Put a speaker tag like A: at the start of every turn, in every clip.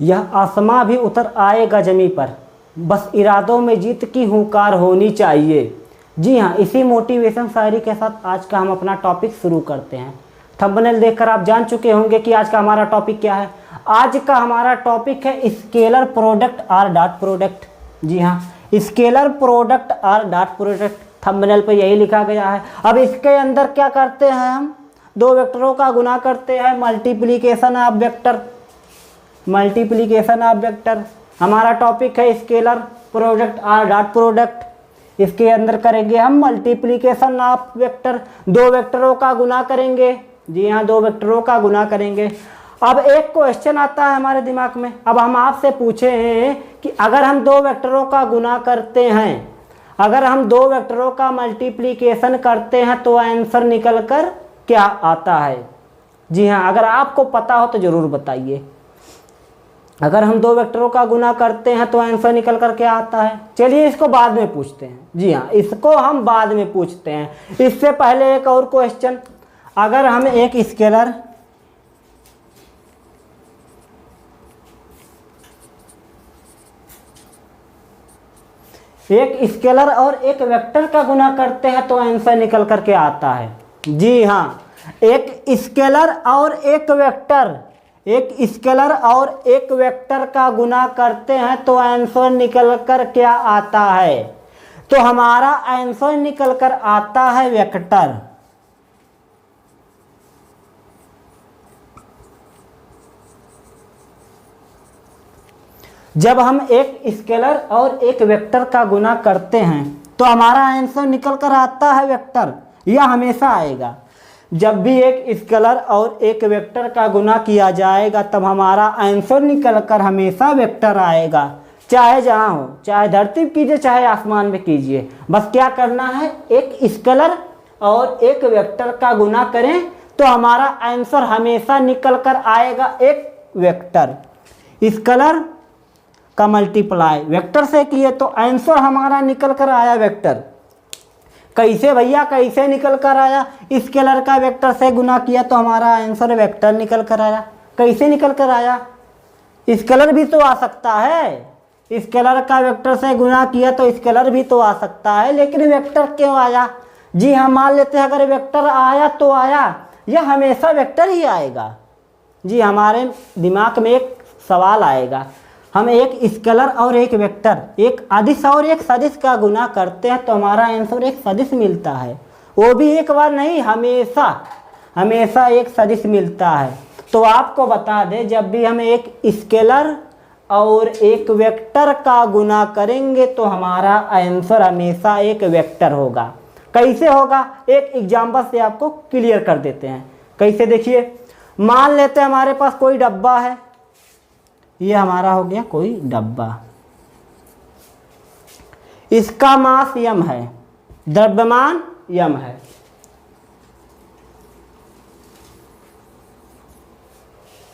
A: यह आसमां भी उतर आएगा जमी पर, बस इरादों में जीत की हुंकार होनी चाहिए। जी हाँ, इसी मोटिवेशन शायरी के साथ आज का हम अपना टॉपिक शुरू करते हैं। थंबनेल देखकर आप जान चुके होंगे कि आज का हमारा टॉपिक क्या है। आज का हमारा टॉपिक है स्केलर प्रोडक्ट और डॉट प्रोडक्ट। जी हाँ, स्केलर प्रोडक्ट और डॉट प्रोडक्ट, थंबनेल पे यही लिखा गया है। अब इसके अंदर क्या करते हैं, हम दो वेक्टरों का गुना करते हैं, multiplication of vector. Multiplication of vector हमारा टॉपिक है, स्केलर प्रोडक्ट और डॉट प्रोडक्ट। इसके अंदर करेंगे हम मल्टीप्लिकेशन ऑफ वेक्टर, दो वेक्टरों का गुना करेंगे। जी हाँ, दो वेक्टरों का गुना करेंगे। अब एक क्वेश्चन आता है हमारे दिमाग में, अब हम आपसे पूछे हैं कि अगर हम दो वेक्टरों का गुना करते हैं, अगर हम दो वेक्टरों का मल्टीप्लिकेशन करते हैं तो आंसर निकल कर क्या आता है। जी हाँ, अगर आपको पता हो तो ज़रूर बताइए। अगर हम दो वेक्टरों का गुना करते हैं तो आंसर निकल कर क्या आता है। चलिए इसको बाद में पूछते हैं। जी हाँ, इसको हम बाद में पूछते हैं। इससे पहले एक और क्वेश्चन, अगर हम एक स्केलर और एक वेक्टर का गुना करते हैं तो आंसर निकल कर के आता है। जी हाँ, एक स्केलर और एक वेक्टर का गुना करते हैं तो आंसर निकल कर क्या आता है। तो हमारा आंसर निकल कर आता है वेक्टर। जब हम एक स्केलर और एक वेक्टर का गुना करते हैं तो हमारा आंसर निकल कर आता है वेक्टर। यह हमेशा आएगा। जब भी एक स्केलर और एक वेक्टर का गुना किया जाएगा तब हमारा आंसर निकल कर हमेशा वेक्टर आएगा, चाहे जहाँ हो, चाहे धरती पर कीजिए चाहे आसमान में कीजिए। बस क्या करना है, एक स्केलर और एक वेक्टर का गुना करें तो हमारा आंसर हमेशा निकल कर आएगा एक वेक्टर। स्केलर का मल्टीप्लाई वेक्टर से किए तो आंसर हमारा निकल कर आया वेक्टर। कैसे भैया, कैसे निकल कर आया, स्केलर का वेक्टर से गुना किया तो हमारा आंसर वेक्टर निकल कर आया। कैसे निकल कर आया, स्केलर भी तो आ सकता है, स्केलर का वेक्टर से गुना किया तो स्केलर भी तो आ सकता है, लेकिन वेक्टर क्यों आया। जी हाँ, मान लेते हैं अगर वेक्टर आया तो आया, यह हमेशा वेक्टर ही आएगा। जी, हमारे दिमाग में एक सवाल आएगा, हम एक स्केलर और एक वेक्टर, एक अदिश और एक सदिश का गुना करते हैं तो हमारा आंसर एक सदिश मिलता है। वो भी एक बार नहीं, हमेशा एक सदिश मिलता है। तो आपको बता दें, जब भी हम एक स्केलर और एक वेक्टर का गुना करेंगे तो हमारा आंसर हमेशा एक वेक्टर होगा। कैसे होगा, एक एग्जाम्पल से आपको क्लियर कर देते हैं। कैसे, देखिए, मान लेते हैं हमारे पास कोई डब्बा है। ये हमारा हो गया कोई डब्बा, इसका मास यम है, द्रव्यमान यम है।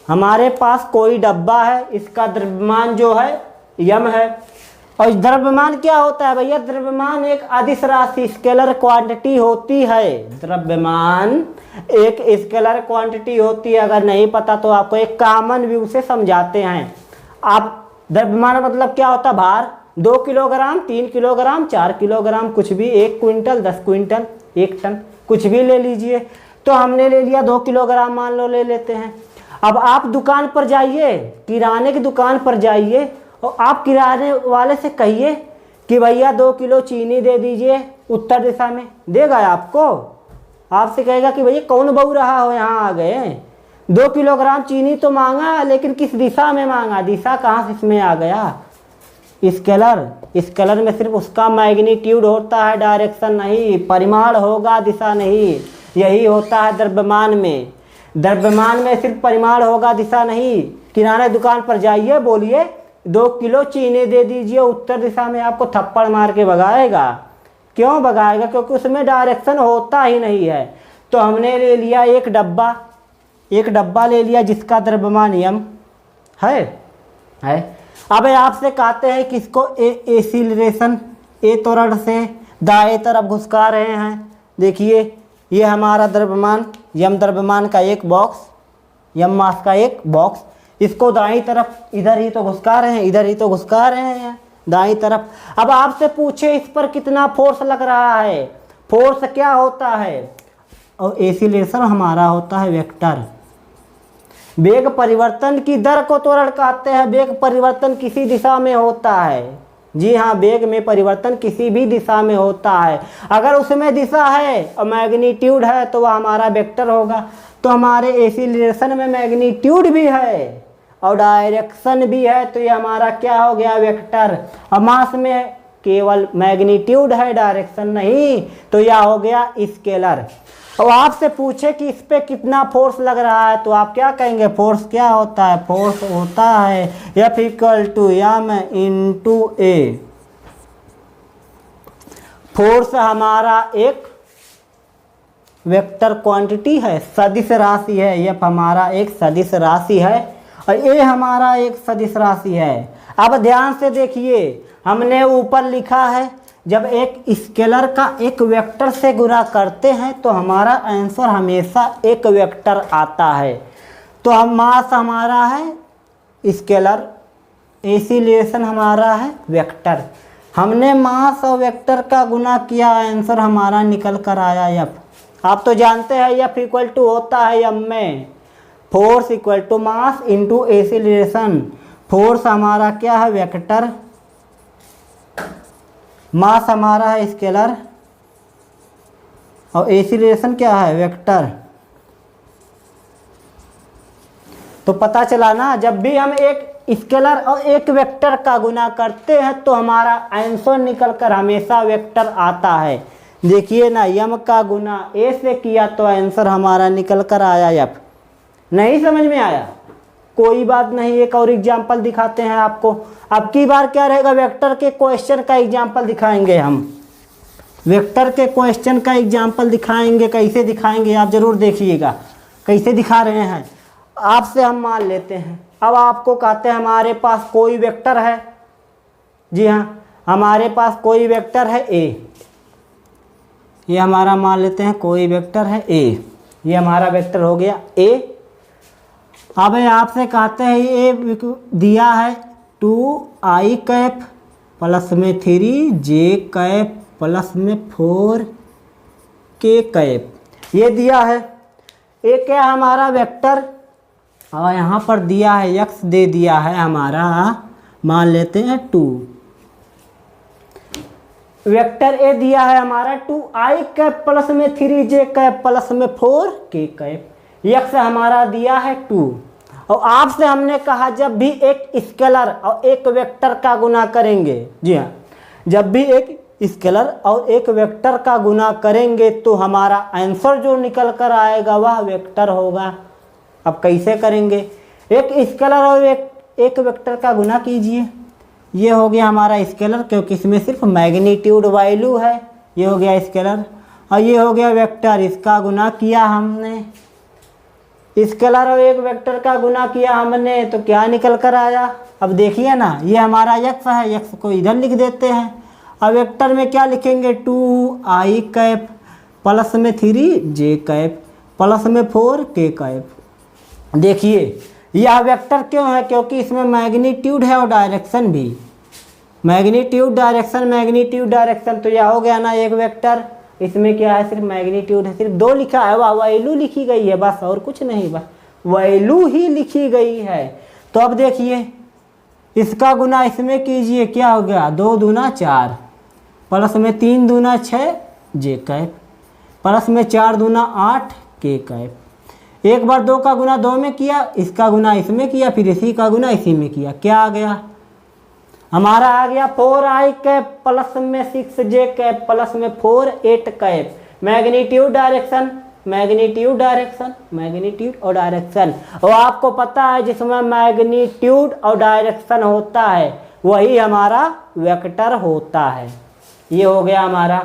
A: हमारे पास कोई डब्बा है, इसका द्रव्यमान जो है यम है। और द्रव्यमान क्या होता है भैया, द्रव्यमान एक अदिश राशि स्केलर क्वांटिटी होती है। द्रव्यमान एक स्केलर क्वांटिटी होती है। अगर नहीं पता तो आपको एक कॉमन व्यू से समझाते हैं। आप द्रव्यमान मतलब क्या होता है, भार 2 किलोग्राम, 3 किलोग्राम, 4 किलोग्राम, कुछ भी, 1 क्विंटल, 10 क्विंटल, 1 टन, कुछ भी ले लीजिए। तो हमने ले लिया 2 किलोग्राम, मान लो ले लेते हैं। अब आप दुकान पर जाइए, किराने की दुकान पर जाइए और आप किराने वाले से कहिए कि भैया 2 किलो चीनी दे दीजिए, उत्तर दिशा में देगा आपको। आपसे कहेगा कि भैया कौन बहू रहा हो, यहाँ आ गए, 2 किलोग्राम चीनी तो मांगा, लेकिन किस दिशा में मांगा, दिशा कहाँ से इसमें आ गया। स्केलर में सिर्फ उसका मैग्नीट्यूड होता है, डायरेक्शन नहीं, परिमाण होगा, दिशा नहीं। यही होता है द्रव्यमान में। द्रव्यमान में सिर्फ परिमाण होगा, दिशा नहीं। किराना दुकान पर जाइए, बोलिए 2 किलो चीनी दे दीजिए, उत्तर दिशा में आपको थप्पड़ मार के भगाएगा। क्यों भगाएगा, क्योंकि उसमें डायरेक्शन होता ही नहीं है। तो हमने ले लिया एक डब्बा ले लिया जिसका द्रव्यमान यम है। अब आपसे कहते हैं कि इसको एक्सीलरेशन ए त्वरण से दाएं तरफ घुसका रहे हैं। देखिए, ये हमारा द्रव्यमान, यम द्रव्यमान का एक बॉक्स, यम मास का एक बॉक्स, इसको दाईं तरफ इधर ही तो घुसका रहे हैं, इधर ही तो घुसका रहे हैं दाईं तरफ। अब आपसे पूछे इस पर कितना फोर्स लग रहा है, फोर्स क्या होता है, और एक्सीलरेशन हमारा होता है वेक्टर। वेग परिवर्तन की दर को त्वरण कहते हैं। वेग परिवर्तन किसी दिशा में होता है, जी हाँ, वेग में परिवर्तन किसी भी दिशा में होता है। अगर उसमें दिशा है और मैग्नीट्यूड है तो वह हमारा वेक्टर होगा। तो हमारे एक्सीलरेशन में मैग्नीट्यूड भी है और डायरेक्शन भी है, तो ये हमारा क्या हो गया, वेक्टर। और मास में केवल मैग्नीट्यूड है, डायरेक्शन नहीं, तो यह हो गया स्केलर। और आपसे पूछे कि इस पे कितना फोर्स लग रहा है तो आप क्या कहेंगे, फोर्स क्या होता है, फोर्स होता है F = m/a। फोर्स हमारा एक वेक्टर क्वांटिटी है, सदिश राशि है। F हमारा एक सदिश राशि है और A हमारा एक सदिश राशि है। अब ध्यान से देखिए, हमने ऊपर लिखा है जब एक स्केलर का एक वेक्टर से गुणा करते हैं तो हमारा आंसर हमेशा एक वेक्टर आता है। तो हम मास हमारा है स्केलर, एक्सीलरेशन हमारा है वेक्टर। हमने मास और वेक्टर का गुणा किया, आंसर हमारा निकल कर आया F। आप तो जानते हैं F = होता है m में, force = mass into acceleration. Force हमारा क्या है, वेक्टर, मास हमारा है स्केलर और एक्सीलरेशन क्या है, वेक्टर। तो पता चला ना, जब भी हम एक स्केलर और एक वेक्टर का गुणा करते हैं तो हमारा आंसर निकल कर हमेशा वेक्टर आता है। देखिए ना, m का गुना a से किया तो आंसर हमारा निकल कर आया F। नहीं समझ में आया, कोई बात नहीं, एक और एग्जाम्पल दिखाते हैं आपको। अब की बार क्या रहेगा, वेक्टर के क्वेश्चन का एग्जाम्पल दिखाएंगे हम। वेक्टर के क्वेश्चन का एग्जाम्पल दिखाएंगे, कैसे दिखाएंगे आप जरूर देखिएगा कैसे दिखा रहे हैं। आपसे हम मान लेते हैं, अब आपको कहते हैं हमारे पास कोई वेक्टर है, जी हाँ, हमारे पास कोई वेक्टर है A। ये हमारा मान लेते हैं कोई वेक्टर है A, ये हमारा वेक्टर हो गया A। अब आपसे कहते हैं ये दिया है 2i कैप प्लस में 3j कैप प्लस में 4k कैप, ये दिया है। ये क्या हमारा वेक्टर, और यहाँ पर दिया है x दे दिया है हमारा, मान लेते हैं 2। वेक्टर A दिया है हमारा 2i कैप प्लस में 3j कैप प्लस में 4k कैप, x हमारा दिया है 2। और आपसे हमने कहा जब भी एक स्केलर और एक वेक्टर का गुना करेंगे, जी हाँ, जब भी एक स्केलर और एक वेक्टर का गुना करेंगे तो हमारा आंसर जो निकल कर आएगा वह वेक्टर होगा। अब कैसे करेंगे, एक स्केलर और एक वेक्टर का गुना कीजिए। ये हो गया हमारा स्केलर, क्योंकि इसमें सिर्फ मैग्नीट्यूड वैल्यू है, ये हो गया स्केलर। और ये हो गया वेक्टर, इसका गुना किया हमने, स्केलर और एक वेक्टर का गुना किया हमने, तो क्या निकल कर आया। अब देखिए ना, ये हमारा x है, x को इधर लिख देते हैं। अब वेक्टर में क्या लिखेंगे, 2i कैप प्लस में 3j कैप प्लस में 4k कैप। देखिए यह वेक्टर क्यों है, क्योंकि इसमें मैग्नीट्यूड है और डायरेक्शन भी, मैग्नीट्यूड डायरेक्शन, मैग्नीट्यूड डायरेक्शन, तो यह हो गया ना एक वेक्टर। इसमें क्या है, सिर्फ मैग्नीट्यूड है, सिर्फ 2 लिखा है, वह वैल्यू लिखी गई है बस, और कुछ नहीं, बस वैल्यू ही लिखी गई है। तो अब देखिए इसका गुना इसमें कीजिए, क्या हो गया, 2 दूना 4 प्लस में 3 दूना 6 j कैप प्लस में 4 दूना 8 k कैप। एक बार 2 का गुना 2 में किया, इसका गुना इसमें किया, फिर इसी का गुना इसी में किया, क्या आ गया हमारा, आ गया 4i कैप प्लस में 6j कैप प्लस में 4 8 cap. Magnitude direction, magnitude direction, magnitude और डायरेक्शन। और आपको पता है जिसमें मैग्नीट्यूड और डायरेक्शन होता है वही हमारा वेक्टर होता है। ये हो गया हमारा।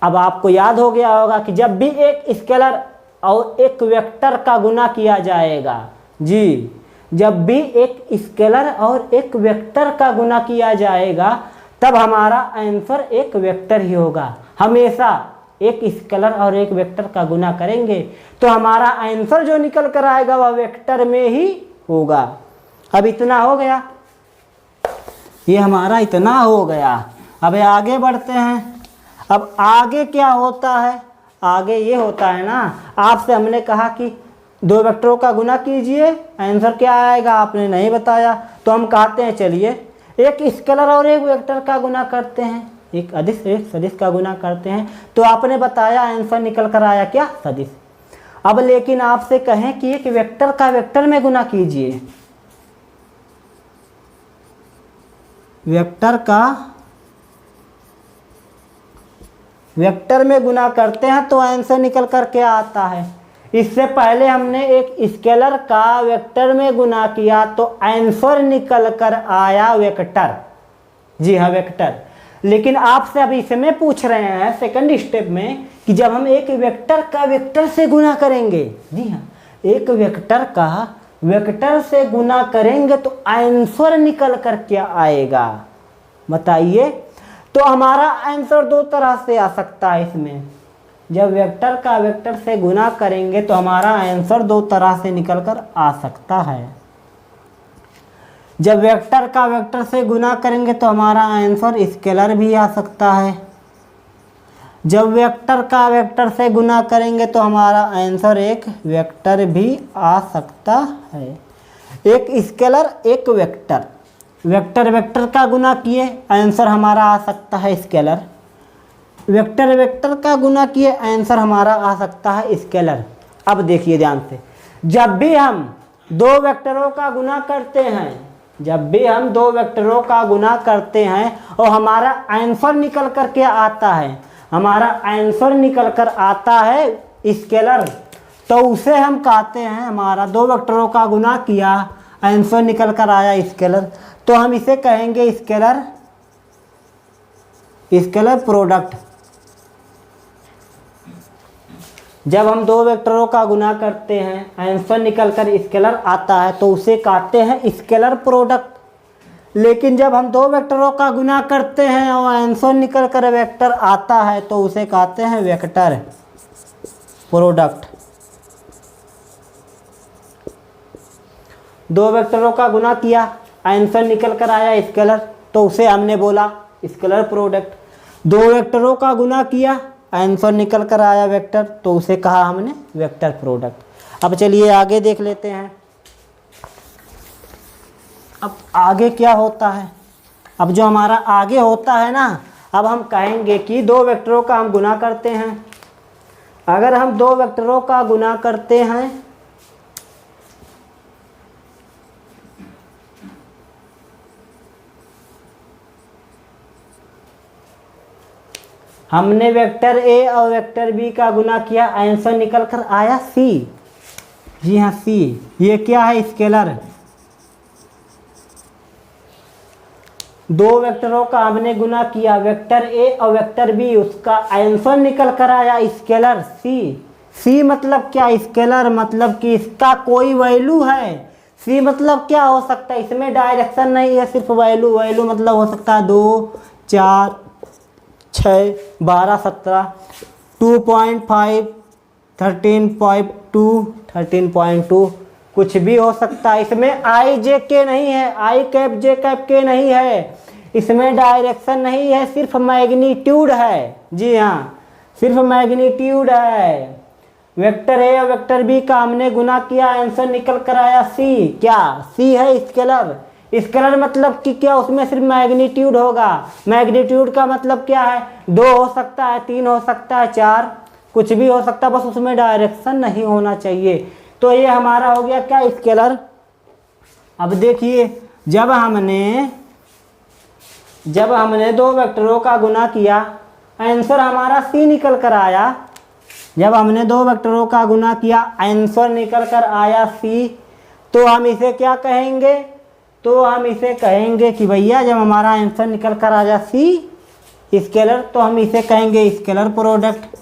A: अब आपको याद हो गया होगा कि जब भी एक स्केलर और एक वेक्टर का गुना किया जाएगा, जी, जब भी एक स्केलर और एक वेक्टर का गुना किया जाएगा तब हमारा आंसर एक वेक्टर ही होगा। हमेशा एक स्केलर और एक वेक्टर का गुना करेंगे तो हमारा आंसर जो निकल कर आएगा वह वेक्टर में ही होगा। अब इतना हो गया, ये हमारा इतना हो गया। अब आगे बढ़ते हैं। अब आगे क्या होता है, आगे ये होता है ना, आपसे हमने कहा कि दो वेक्टरों का गुना कीजिए, आंसर क्या आएगा आपने नहीं बताया, तो हम कहते हैं चलिए एक स्केलर और एक वेक्टर का गुना करते हैं, एक अदिश एक सदिश का गुना करते हैं। तो आपने बताया आंसर निकल कर आया क्या, सदिश। अब लेकिन आपसे कहें कि एक वेक्टर का वेक्टर में गुना कीजिए, वेक्टर का वेक्टर में गुना करते हैं तो आंसर निकल कर क्या आता है। इससे पहले हमने एक स्केलर का वेक्टर में गुना किया तो आंसर निकल कर आया वेक्टर, जी हाँ वेक्टर। लेकिन आपसे अब इसमें पूछ रहे हैं सेकंड स्टेप में कि जब हम एक वेक्टर का वेक्टर से गुना करेंगे, जी हाँ एक वेक्टर का वेक्टर से गुना करेंगे तो आंसर निकल कर क्या आएगा बताइए। तो हमारा आंसर दो तरह से आ सकता है इसमें, जब वेक्टर का वेक्टर से गुना करेंगे तो हमारा आंसर दो तरह से निकल कर आ सकता है। जब वेक्टर का वेक्टर से गुना करेंगे तो हमारा आंसर स्केलर भी आ सकता है। जब वेक्टर का वेक्टर से गुना करेंगे तो हमारा आंसर एक वेक्टर भी आ सकता है। एक स्केलर एक वेक्टर, वेक्टर वेक्टर का गुना किए आंसर हमारा आ सकता है स्केलर, वेक्टर वेक्टर का गुना किए आंसर हमारा आ सकता है स्केलर। अब देखिए ध्यान से, जब भी हम दो वेक्टरों का गुना करते हैं, जब भी हम दो वेक्टरों का गुना करते हैं और हमारा आंसर निकल कर के आता है, हमारा आंसर निकल कर आता है स्केलर, तो उसे हम कहते हैं हमारा दो वेक्टरों का गुना किया आंसर निकल कर आया स्केलर, तो हम इसे कहेंगे स्केलर स्केलर प्रोडक्ट। जब हम दो वेक्टरों का गुना करते हैं आंसर निकल कर स्केलर आता है तो उसे कहते हैं स्केलर प्रोडक्ट। लेकिन जब हम दो वेक्टरों का गुना करते हैं और आंसर निकल कर वेक्टर आता है तो उसे कहते हैं वेक्टर प्रोडक्ट। दो वेक्टरों का गुना किया आंसर निकल कर आया स्केलर, तो उसे हमने बोला स्केलर प्रोडक्ट। दो वेक्टरों का गुना किया आंसर निकल कर आया वेक्टर, तो उसे कहा हमने वेक्टर प्रोडक्ट। अब चलिए आगे देख लेते हैं। अब आगे क्या होता है, अब जो हमारा आगे होता है ना, अब हम कहेंगे कि दो वेक्टरों का हम गुना करते हैं। अगर हम दो वेक्टरों का गुना करते हैं हमने वेक्टर ए और वेक्टर बी का गुना किया आंसर निकल कर आया सी, जी हाँ सी। ये क्या है स्केलर। दो वेक्टरों का हमने गुना किया वेक्टर ए और वेक्टर बी, उसका आंसर निकल कर आया स्केलर सी। सी मतलब क्या, स्केलर मतलब कि इसका कोई वैल्यू है। सी मतलब क्या हो सकता है, इसमें डायरेक्शन नहीं है, सिर्फ वैल्यू। वैल्यू मतलब हो सकता है 2, 4, 6, 12, 17, 2.5, 13.2, 13.2 कुछ भी हो सकता है। इसमें आई जे के नहीं है, आई कैप जे कैप के नहीं है, इसमें डायरेक्शन नहीं है, सिर्फ मैग्नीट्यूड है। जी हाँ सिर्फ मैग्नीट्यूड है। वेक्टर ए और वेक्टर बी का हमने गुना किया आंसर निकल कर आया सी। क्या सी है स्केलर। स्केलर मतलब कि क्या, उसमें सिर्फ मैग्नीट्यूड होगा। मैग्नीट्यूड का मतलब क्या है, 2 हो सकता है, 3 हो सकता है, 4 कुछ भी हो सकता है, बस उसमें डायरेक्शन नहीं होना चाहिए। तो ये हमारा हो गया क्या, स्केलर। अब देखिए जब हमने दो वेक्टरों का गुना किया आंसर हमारा सी निकल कर आया। जब हमने दो वेक्टरों का गुना किया आंसर निकल कर आया सी, तो हम इसे क्या कहेंगे, तो हम इसे कहेंगे कि भैया जब हमारा आंसर निकल कर आ जाए सी स्केलर, तो हम इसे कहेंगे स्केलर प्रोडक्ट।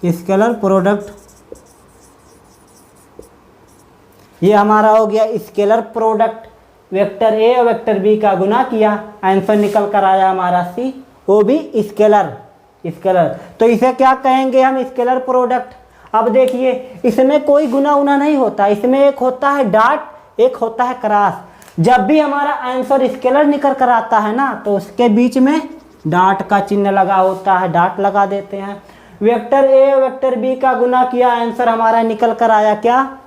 A: स्केलर प्रोडक्ट ये हमारा हो गया स्केलर प्रोडक्ट। वेक्टर ए और वेक्टर बी का गुना किया आंसर निकल कर आया हमारा सी, वो भी स्केलर। तो इसे क्या कहेंगे हम, स्केलर प्रोडक्ट। अब देखिए इसमें कोई गुना उना नहीं होता, इसमें एक होता है डॉट एक होता है क्रॉस। जब भी हमारा आंसर स्केलर निकल कर आता है ना तो उसके बीच में डॉट का चिन्ह लगा होता है, डॉट लगा देते हैं। वेक्टर ए वेक्टर बी का गुना किया, आंसर हमारा निकल कर आया क्या,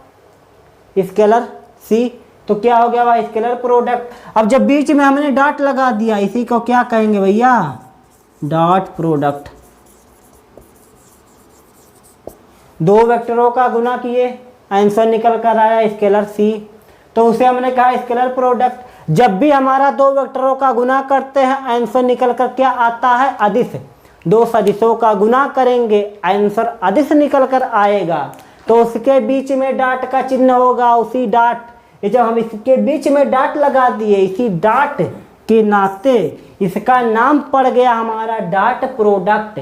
A: स्केलर सी। तो क्या हो गया भाई, स्केलर प्रोडक्ट। अब जब बीच में हमने डॉट लगा दिया, इसी को क्या कहेंगे भैया, डॉट प्रोडक्ट। दो वेक्टरों का गुना किए, आंसर निकल कर आया स्केलर सी, तो उसे हमने कहा स्केलर प्रोडक्ट। जब भी हमारा दो वेक्टरों का गुना करते हैं, आंसर निकल कर क्या आता है, अदिश। दो सदिशों का गुना करेंगे, आंसर अदिश निकल कर आएगा, तो उसके बीच में डॉट का चिन्ह होगा। उसी डॉट, ये जब हम इसके बीच में डॉट लगा दिए, इसी डॉट के नाते इसका नाम पड़ गया हमारा dot product.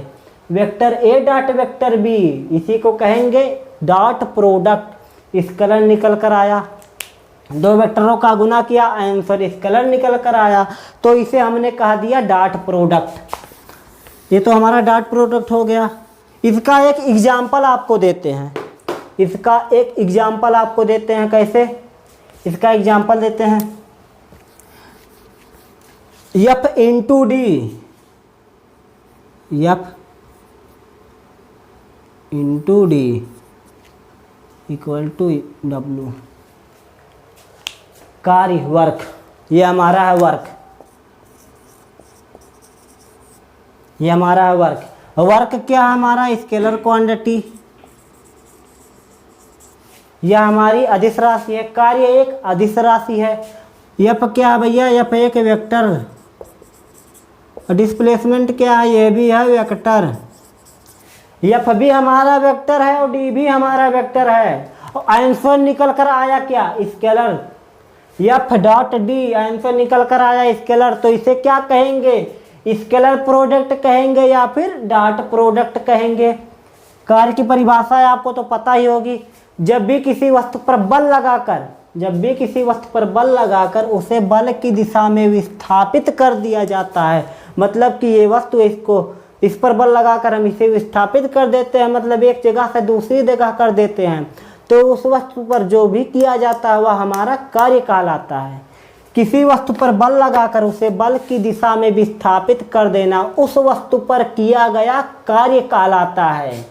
A: Vector A dot vector B, इसी को कहेंगे डॉट प्रोडक्ट। स्केलर निकल कर आया, दो वेक्टरों का गुना किया, आंसर स्केलर निकल कर आया, तो इसे हमने कहा दिया डॉट प्रोडक्ट। ये तो हमारा डॉट प्रोडक्ट हो गया। इसका एक एग्जाम्पल आपको देते हैं, इसका एक एग्जाम्पल आपको देते हैं। कैसे, इसका एग्जाम्पल देते हैं, F into D, F into D equal to W. कार्य वर्क, ये हमारा है वर्क, ये हमारा है वर्क। वर्क क्या है हमारा, स्केलर क्वांटिटी, यह हमारी अदिश राशि है। कार्य एक अदिश राशि है। एफ क्या है भैया, एफ एक वेक्टर। डिस्प्लेसमेंट क्या है, ये भी है वेक्टर। एफ भी हमारा वेक्टर है और डी भी हमारा वेक्टर है। और आंसर निकल कर आया क्या, scalar. F dot D, answer निकल कर आया स्केलर, तो इसे क्या कहेंगे, स्केलर प्रोडक्ट कहेंगे या फिर डॉट प्रोडक्ट कहेंगे। कार्य की परिभाषा है आपको तो पता ही होगी। जब भी किसी वस्तु पर बल लगाकर, जब भी किसी वस्तु पर बल लगाकर उसे बल की दिशा में विस्थापित कर दिया जाता है, मतलब कि ये वस्तु, इसको इस पर बल लगाकर हम इसे विस्थापित कर देते हैं, मतलब एक जगह से दूसरी जगह कर देते हैं, तो उस वस्तु पर जो भी किया जाता है वह हमारा कार्य कहलाता है। किसी वस्तु पर बल लगाकर उसे बल की दिशा में विस्थापित कर देना उस वस्तु पर किया गया कार्य कहलाता है,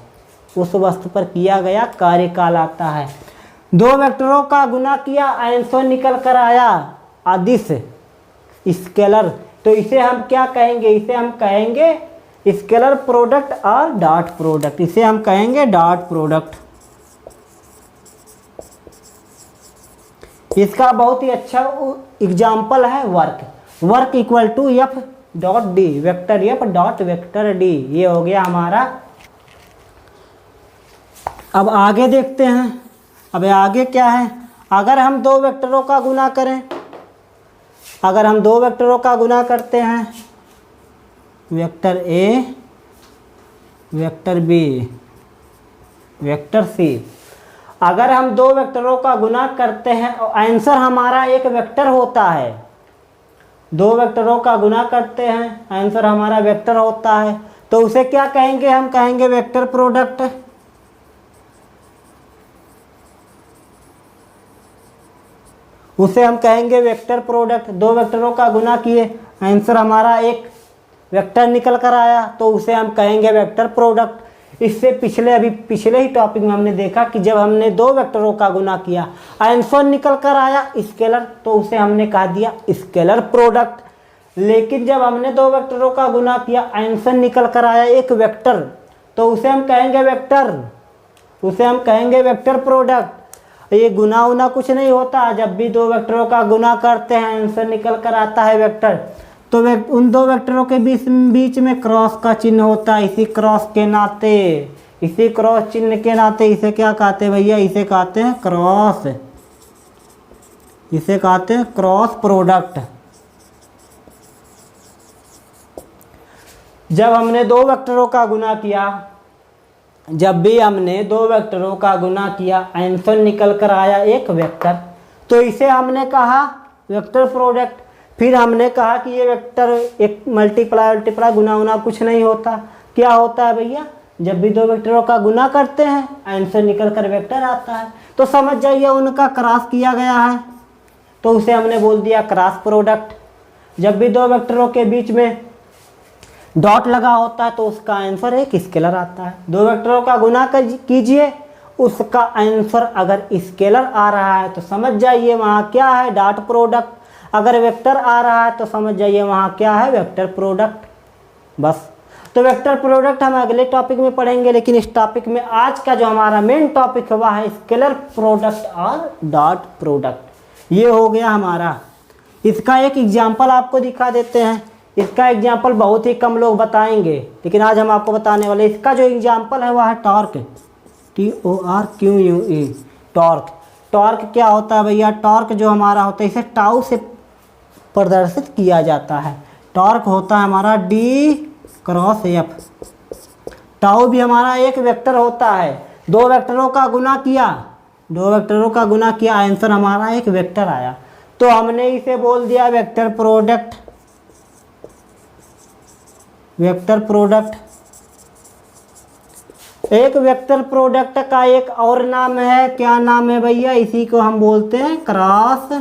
A: उस वस्तु पर किया गया कार्य कहलाता है। दो वेक्टरों का गुना किया, आंसर निकल कर आया अदिश स्केलर, तो इसे हम क्या कहेंगे, इसे हम कहेंगे स्केलर प्रोडक्ट और डॉट प्रोडक्ट, इसे हम कहेंगे डॉट प्रोडक्ट। इसका बहुत ही अच्छा एग्जाम्पल है work. Work equal to F dot D, vector F dot vector D, ये हो गया हमारा। अब आगे देखते हैं, अब आगे क्या है, अगर हम दो वेक्टरों का गुना करें, अगर हम दो वेक्टरों का गुना करते हैं, vector A vector B vector C, अगर हम दो वेक्टरों का गुना करते हैं और आंसर हमारा एक वेक्टर होता है, दो वेक्टरों का गुना करते हैं आंसर हमारा वेक्टर होता है, तो उसे क्या कहेंगे, हम कहेंगे वेक्टर प्रोडक्ट। उसे हम कहेंगे वेक्टर प्रोडक्ट। दो वेक्टरों का गुना किए, आंसर हमारा एक वेक्टर निकल कर आया, तो उसे हम कहेंगे वेक्टर प्रोडक्ट। इससे पिछले ही टॉपिक में हमने देखा कि जब हमने दो वेक्टरों का गुना किया, आंसर निकल कर आया स्केलर, तो उसे हमने कहा दिया स्केलर प्रोडक्ट। लेकिन जब हमने दो वेक्टरों का गुना किया, आंसर निकल कर आया एक वेक्टर, तो उसे हम कहेंगे वेक्टर, उसे हम कहेंगे वेक्टर प्रोडक्ट। ये गुना उना कुछ नहीं होता, जब भी दो वेक्टरों का गुना करते हैं आंसर निकल कर आता है वेक्टर। तो उन दो वेक्टरों के बीच में क्रॉस का चिन्ह होता है। इसी क्रॉस के नाते, इसी क्रॉस चिन्ह के नाते इसे क्या कहते हैं भैया, इसे कहते हैं क्रॉस, इसे कहते हैं क्रॉस प्रोडक्ट। जब हमने दो वेक्टरों का गुना किया, जब भी हमने दो वेक्टरों का गुना किया, आंसर निकल कर आया एक वेक्टर, तो इसे हमने कहा वेक्टर प्रोडक्ट। फिर हमने कहा कि ये वेक्टर एक मल्टीप्लाई गुना कुछ नहीं होता। क्या होता है भैया, जब भी दो वेक्टरों का गुना करते हैं आंसर निकल कर वेक्टर आता है। तो समझ जाइए उनका क्रॉस किया गया है, तो उसे हमने बोल दिया क्रॉस प्रोडक्ट। जब भी दो वेक्टरों के बीच में डॉट लगा होता है तो उसका आंसर एक स्केलर आता है। दो वेक्टरों का गुना कीजिए, उसका आंसर अगर स्केलर आ रहा है तो समझ जाइए वहाँ क्या है, डॉट प्रोडक्ट। अगर वेक्टर आ रहा है तो समझ जाइए वहाँ क्या है, वेक्टर प्रोडक्ट। बस, तो वेक्टर प्रोडक्ट हम अगले टॉपिक में पढ़ेंगे, लेकिन इस टॉपिक में आज का जो हमारा मेन टॉपिक है वह है स्केलर प्रोडक्ट और डॉट प्रोडक्ट। ये हो गया हमारा। इसका एक एग्जाम्पल आपको दिखा देते हैं। इसका एग्जाम्पल बहुत ही कम लोग बताएंगे, लेकिन आज हम आपको बताने वाले। इसका जो एग्जाम्पल है वह है टॉर्क, TORQUE, टॉर्क। टॉर्क क्या होता है भैया? टॉर्क जो हमारा होता है इसे टाउ से प्रदर्शित किया जाता है। टॉर्क होता है हमारा D क्रॉस F। टाउ भी हमारा एक वेक्टर होता है। दो वेक्टरों का गुना किया, आंसर हमारा एक वेक्टर आया, तो हमने इसे बोल दिया वेक्टर प्रोडक्ट। वेक्टर प्रोडक्ट एक वेक्टर प्रोडक्ट का एक और नाम है, क्या नाम है भैया? इसी को हम बोलते हैं क्रॉस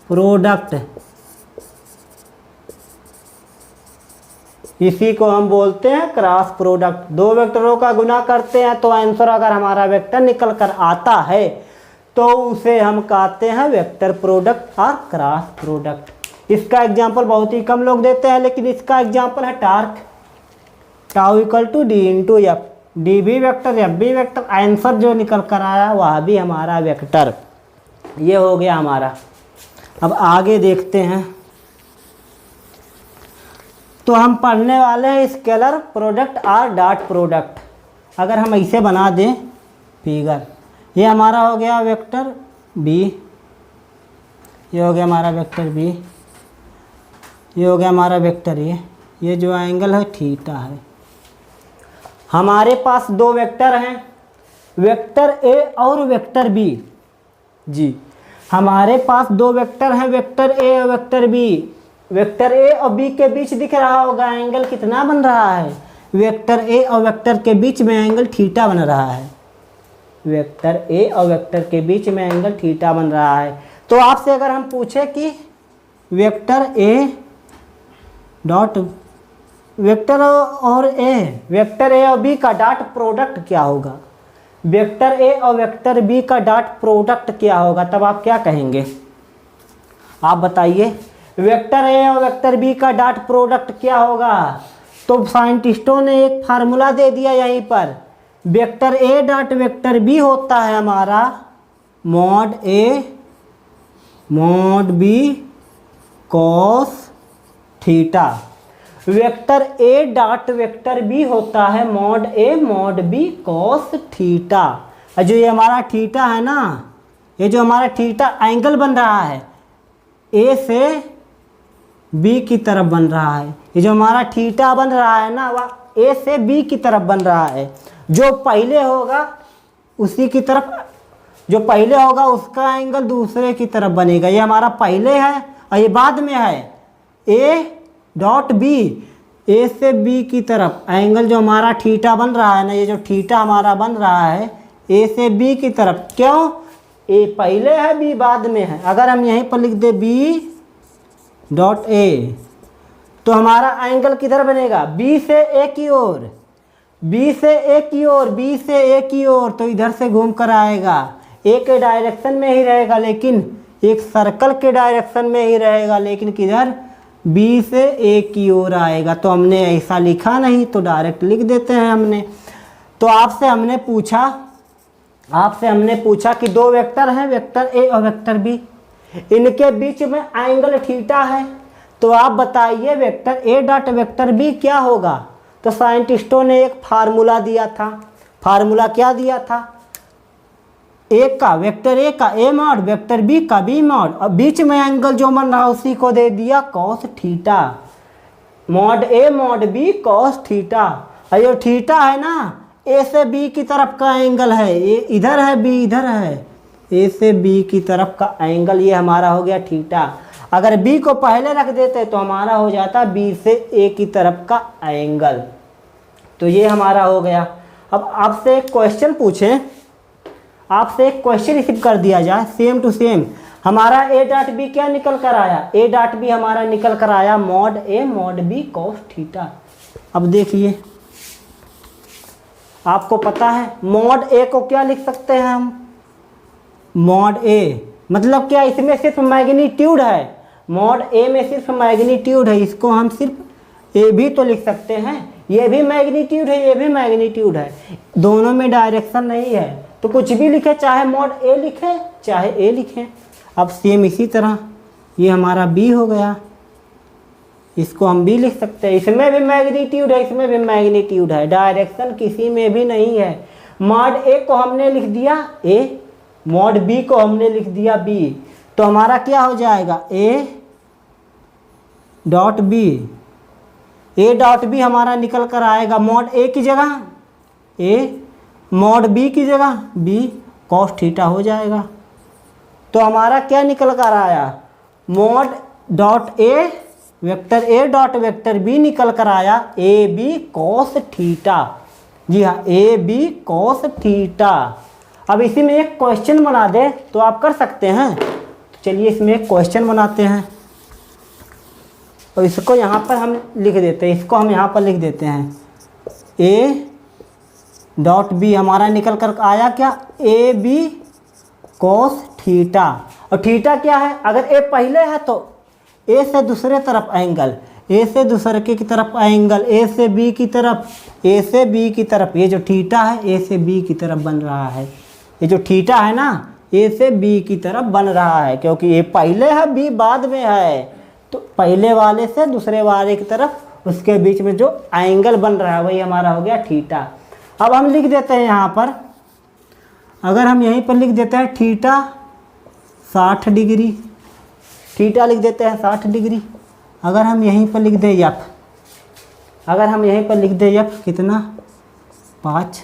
A: प्रोडक्ट। इसी को हम बोलते हैं क्रॉस प्रोडक्ट। दो वेक्टरों का गुना करते हैं तो आंसर अगर हमारा वेक्टर निकल कर आता है तो उसे हम कहते हैं वेक्टर प्रोडक्ट और क्रॉस प्रोडक्ट। इसका एग्जाम्पल बहुत ही कम लोग देते हैं, लेकिन इसका एग्जाम्पल है torque. Tau equal to D into F। D भी वेक्टर, F भी वेक्टर, आंसर जो निकल कर आया वह भी हमारा वेक्टर। ये हो गया हमारा। अब आगे देखते हैं। तो हम पढ़ने वाले हैं स्केलर प्रोडक्ट और डॉट प्रोडक्ट। अगर हम ऐसे बना दें फिगर, ये हमारा हो गया वेक्टर B, ये हो गया हमारा वेक्टर B, ये हो गया हमारा वेक्टर A। ये जो एंगल है थीटा है। हमारे पास दो वेक्टर हैं, वेक्टर A और वेक्टर B। जी, हमारे पास दो वेक्टर हैं, वेक्टर A और वेक्टर B। वेक्टर A और B के बीच दिख रहा होगा एंगल कितना बन रहा है? वेक्टर A और वेक्टर के बीच में एंगल थीटा बन रहा है। वेक्टर A और वेक्टर के बीच में एंगल थीटा बन रहा है। तो आपसे अगर हम पूछे कि वेक्टर A डॉट वेक्टर और B का डॉट प्रोडक्ट क्या होगा? वेक्टर A और वेक्टर B का डॉट प्रोडक्ट क्या होगा? तब आप क्या कहेंगे? आप बताइए, वेक्टर A और वेक्टर B का डॉट प्रोडक्ट क्या होगा? तो साइंटिस्टों ने एक फार्मूला दे दिया यहीं पर। Vector A dot vector B होता है हमारा mod A mod B cos theta. Vector A dot vector B होता है mod A mod B cos theta. जो ये हमारा थीटा है ना, ये जो हमारा थीटा एंगल बन रहा है A से B की तरफ बन रहा है। ये जो हमारा थीटा बन रहा है ना वह A से B की तरफ बन रहा है। जो पहले होगा उसी की तरफ, जो पहले होगा उसका एंगल दूसरे की तरफ बनेगा। ये हमारा पहले है और ये बाद में है। A डॉट B, A से B की तरफ एंगल जो हमारा थीटा बन रहा है ना, ये जो थीटा हमारा बन रहा है A से B की तरफ। क्यों? A पहले है, B बाद में है। अगर हम यहीं पर लिख दे B डॉट A तो हमारा एंगल किधर बनेगा? B से A की ओर, B से A की ओर, B से A की ओर। तो इधर से घूम कर आएगा, A के डायरेक्शन में ही रहेगा, लेकिन एक सर्कल के डायरेक्शन में ही रहेगा, लेकिन किधर? B से A की ओर आएगा। तो हमने ऐसा लिखा नहीं, तो डायरेक्ट लिख देते हैं हमने। तो आपसे हमने पूछा कि दो वेक्टर हैं, वेक्टर A और वेक्टर B, इनके बीच में एंगल थीटा है। तो आप बताइए vector A dot vector B क्या होगा? तो साइंटिस्टों ने एक फार्मूला दिया था। फार्मूला क्या दिया था? वेक्टर A का A मॉड, वेक्टर B का B मॉड, और बीच में एंगल जो बन रहा उसी को दे दिया cos theta. Mod A mod B cos theta. और ये थीटा है ना, A से B की तरफ का एंगल है। A इधर है, B इधर है। A से B की तरफ का एंगल ये हमारा हो गया थीटा। अगर B को पहले रख देते तो हमारा हो जाता B से A की तरफ का एंगल। तो ये हमारा हो गया। अब आपसे एक क्वेश्चन पूछें, आपसे एक क्वेश्चन रिसीव कर दिया जाए सेम टू सेम। हमारा ए डॉट बी क्या निकल कर आया, ए डॉट बी हमारा निकल कर आया mod A mod B cos theta. अब देखिए आपको पता है मॉड ए को क्या लिख सकते हैं हम, मॉड ए मतलब क्या, इसमें सिर्फ मैग्नीट्यूड है, मॉड ए में सिर्फ मैग्नीट्यूड है, इसको हम सिर्फ ए भी तो लिख सकते हैं, ये भी मैग्नीट्यूड है ये भी मैग्नीट्यूड है, दोनों में डायरेक्शन नहीं है तो कुछ भी लिखे, चाहे मॉड ए लिखे चाहे ए लिखें। अब सेम इसी तरह ये हमारा बी हो गया, इसको हम भी लिख सकते हैं, इसमें भी मैग्नीट्यूड है इसमें भी मैग्नीट्यूड है, डायरेक्शन किसी में भी नहीं है। मॉड ए को हमने लिख दिया ए, मॉड बी को हमने लिख दिया बी, तो हमारा क्या हो जाएगा A dot B, A dot B हमारा निकल कर आएगा मॉड ए की जगह ए, मॉड बी की जगह बी कॉस थीटा हो जाएगा। तो हमारा क्या निकल कर आया, mod dot A dot vector B निकल कर आया ए बी कॉस थीटा। जी हाँ, ए बी कॉस थीटा। अब इसी में एक क्वेश्चन बना दे तो आप कर सकते हैं, तो चलिए इसमें एक क्वेश्चन बनाते हैं और इसको यहाँ पर हम लिख देते हैं, इसको हम यहाँ पर लिख देते हैं ए डॉट बी हमारा निकल कर आया क्या ए बी कॉस थीटा। और थीटा क्या है, अगर ए पहले है तो ए से दूसरे तरफ एंगल, ए से दूसरे की तरफ एंगल, ए से बी की तरफ, ए से बी की तरफ, ये जो थीटा है ए से बी की तरफ बन रहा है, ये जो थीटा है ना ए से बी की तरफ बन रहा है, क्योंकि ए पहले है बी बाद में है, तो पहले वाले से दूसरे वाले की तरफ उसके बीच में जो एंगल बन रहा है वही हमारा हो गया थीटा। अब हम लिख देते हैं यहाँ पर, अगर हम यहीं पर लिख देते हैं थीटा 60 डिग्री, थीटा लिख देते हैं 60 डिग्री। अगर हम यहीं पर लिख दें एफ, अगर हम यहीं पर लिख दें एफ कितना 5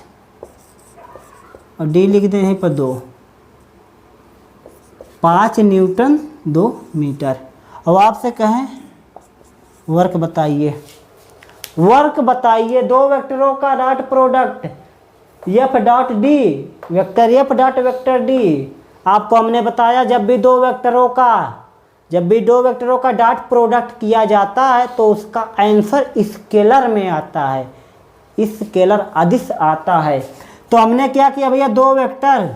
A: और डी लिख दें यहीं पर 2, 5 न्यूटन 2 मीटर। अब आपसे कहें वर्क बताइए, वर्क बताइए दो वेक्टरों का dot product F dot D, vector F dot vector D. आपको हमने बताया जब भी दो वेक्टरों का डॉट प्रोडक्ट किया जाता है तो उसका आंसर स्केलर में आता है, स्केलर अदिश आता है। तो हमने क्या किया भैया, दो वेक्टर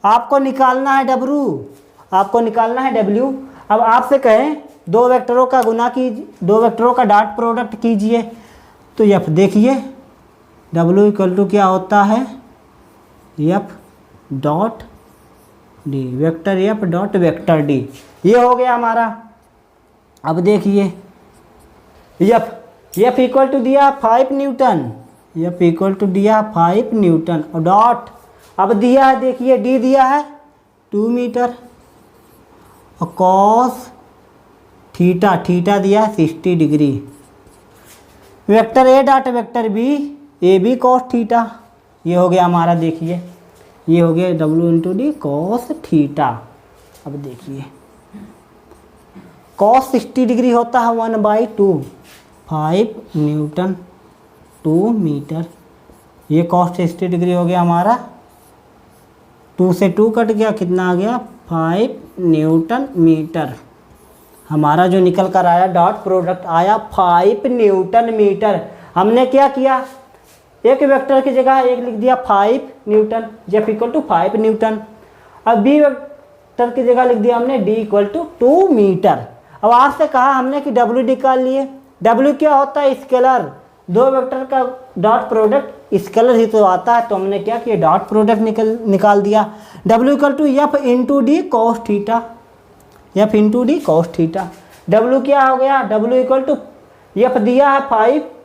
A: आपको निकालना है डब्ल्यू, आपको निकालना है डब्ल्यू। अब आपसे कहें दो वेक्टरों का गुना कीजिए, दो वेक्टरों का डॉट प्रोडक्ट कीजिए, तो एफ देखिए डब्ल्यू इक्वल टू क्या होता है F dot D, vector F dot vector D, ये हो गया हमारा। अब देखिए एफ इक्वल टू दिया 5 न्यूटन, एफ इक्वल टू दिया 5 न्यूटन और डॉट अब दिया है देखिए डी दिया है 2 मीटर और कॉस थीटा, थीटा दिया है 60 degree. Vector A dot vector B A B cos theta, ये हो गया हमारा, देखिए ये हो गया W into D cos theta. अब देखिए कॉस 60 डिग्री होता है 1/2, 5 न्यूटन 2 मीटर, ये कॉस 60 डिग्री हो गया हमारा, 2 से 2 कट गया, कितना आ गया 5 न्यूटन मीटर। हमारा जो निकल कर आया डॉट प्रोडक्ट आया 5 न्यूटन मीटर। हमने क्या किया, एक वेक्टर की जगह एक लिख दिया 5 न्यूटन, जेफ इक्वल टू 5 न्यूटन। अब बी वेक्टर की जगह लिख दिया हमने डी इक्वल टू 2 मीटर। अब आपसे कहा हमने कि डब्ल्यू निकाल लिए, डब्ल्यू क्या होता है स्केलर, दो वेक्टर का डॉट प्रोडक्ट स्केलर ही तो आता है, तो हमने क्या किया डॉट प्रोडक्ट निकाल दिया। W equal to F into D cos theta, F into D cos theta. W क्या हो गया, डब्ल्यू इक्वल टू एफ दिया है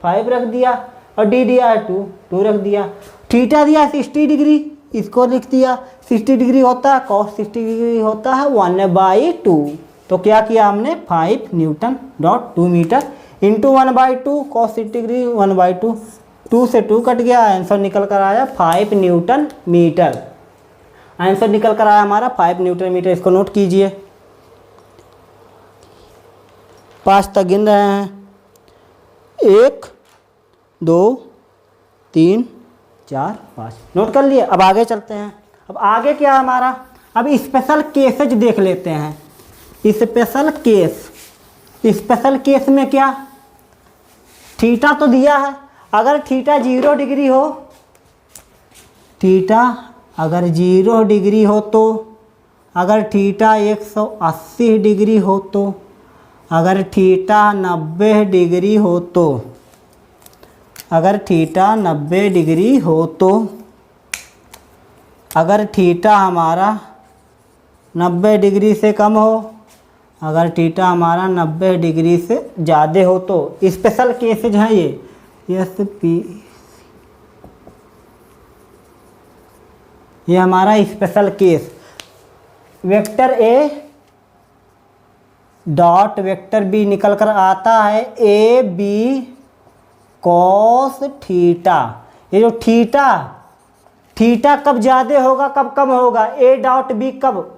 A: 5 रख दिया और डी दिया है 2 रख दिया। थीटा दिया है 60 डिग्री, इसको लिख दिया 60 डिग्री होता है कॉस 60 डिग्री होता है 1/2। तो क्या किया हमने 5 newton dot 2 metre into 1/2 cos 60 degree 1/2, 2 से 2 कट गया, आंसर निकल कर आया 5 न्यूटन मीटर। आंसर निकल कर आया हमारा 5 न्यूटन मीटर। इसको नोट कीजिए, 5 तक गिन रहे हैं, 1 2 3 4 5, नोट कर लिए। अब आगे चलते हैं। अब आगे क्या हमारा, अब स्पेशल केसेज देख लेते हैं। स्पेशल केस में क्या, थीटा तो दिया है, अगर थीटा 0 डिग्री हो, थीटा अगर 0 डिग्री हो तो, अगर थीटा 180 डिग्री हो तो, अगर थीटा 90 डिग्री हो तो, अगर थीटा 90 डिग्री हो तो, अगर थीटा हमारा 90 डिग्री से कम हो, अगर थीटा हमारा 90 डिग्री से ज़्यादा हो तो। स्पेशल केसेज हैं ये ये हमारा special case. Vector A dot vector B निकल कर आता है ए बी कॉस थीटा। ये जो थीटा कब ज़्यादा होगा कब कम होगा, ए डॉट बी कब,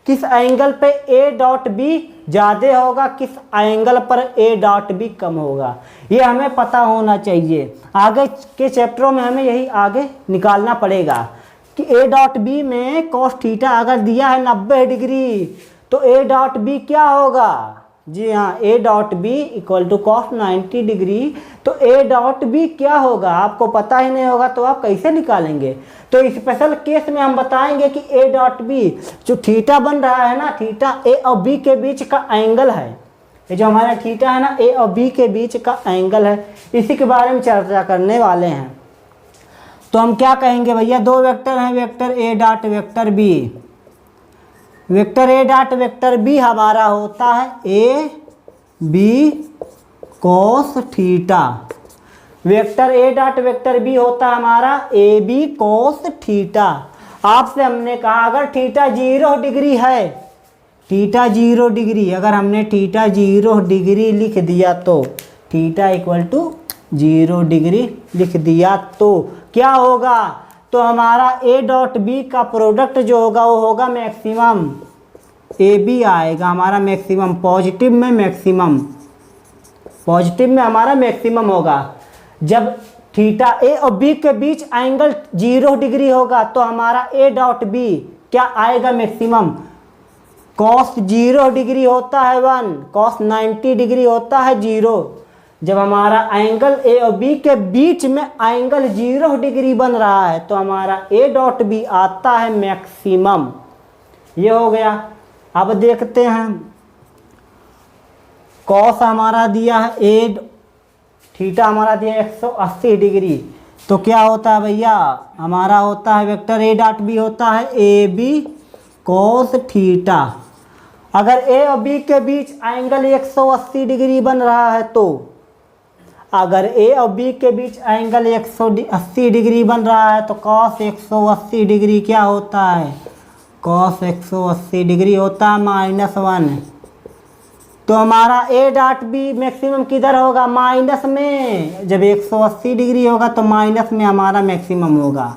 A: किस एंगल पे ए डॉट बी ज़्यादा होगा, किस एंगल पर ए डॉट बी कम होगा, ये हमें पता होना चाहिए। आगे के चैप्टरों में हमें यही आगे निकालना पड़ेगा कि ए डॉट बी में कॉस थीटा अगर दिया है 90 डिग्री तो ए डॉट बी क्या होगा। जी हाँ, A dot B equal to cos 90 degree, तो ए डॉट बी क्या होगा आपको पता ही नहीं होगा तो आप कैसे निकालेंगे। तो स्पेशल केस में हम बताएंगे कि ए डॉट बी जो थीटा बन रहा है ना, थीटा ए और बी के बीच का एंगल है, ये जो हमारा थीटा है ना ए और बी के बीच का एंगल है, इसी के बारे में चर्चा करने वाले हैं। तो हम क्या कहेंगे भैया, दो वेक्टर हैं, vector A dot vector B. Vector A dot vector B हमारा होता है A B cos theta. Vector A dot vector B होता है हमारा ए बी कॉस थीटा। आपसे हमने कहा अगर थीटा 0 डिग्री है, थीटा 0 डिग्री, अगर हमने थीटा 0 डिग्री लिख दिया तो, थीटा इक्वल टू 0 डिग्री लिख दिया तो क्या होगा, तो हमारा ए डॉट बी का प्रोडक्ट जो होगा वो होगा मैक्सिमम, ए बी आएगा हमारा मैक्सिमम, पॉजिटिव में मैक्सिमम, पॉजिटिव में हमारा मैक्सिमम होगा। जब थीटा ए और बी के बीच एंगल 0 डिग्री होगा तो हमारा ए डॉट बी क्या आएगा मैक्सिमम, कॉस 0 डिग्री होता है 1, कॉस 90 डिग्री होता है 0। जब हमारा एंगल ए और बी के बीच में एंगल 0 डिग्री बन रहा है तो हमारा ए डॉट बी आता है मैक्सिमम। ये हो गया। अब देखते हैं कॉस हमारा दिया है ए, थीटा हमारा दिया है 180 डिग्री, तो क्या होता है भैया, हमारा होता है वेक्टर ए डॉट बी होता है ए बी कॉस थीटा। अगर ए और बी के बीच एंगल 180 डिग्री बन रहा है तो, अगर ए और बी के बीच एंगल 180 डिग्री बन रहा है तो कॉस 180 डिग्री क्या होता है, कॉस 180 डिग्री होता है -1। तो हमारा ए डॉट बी मैक्सिमम किधर होगा, माइनस में। जब 180 डिग्री होगा तो माइनस में हमारा मैक्सिमम होगा।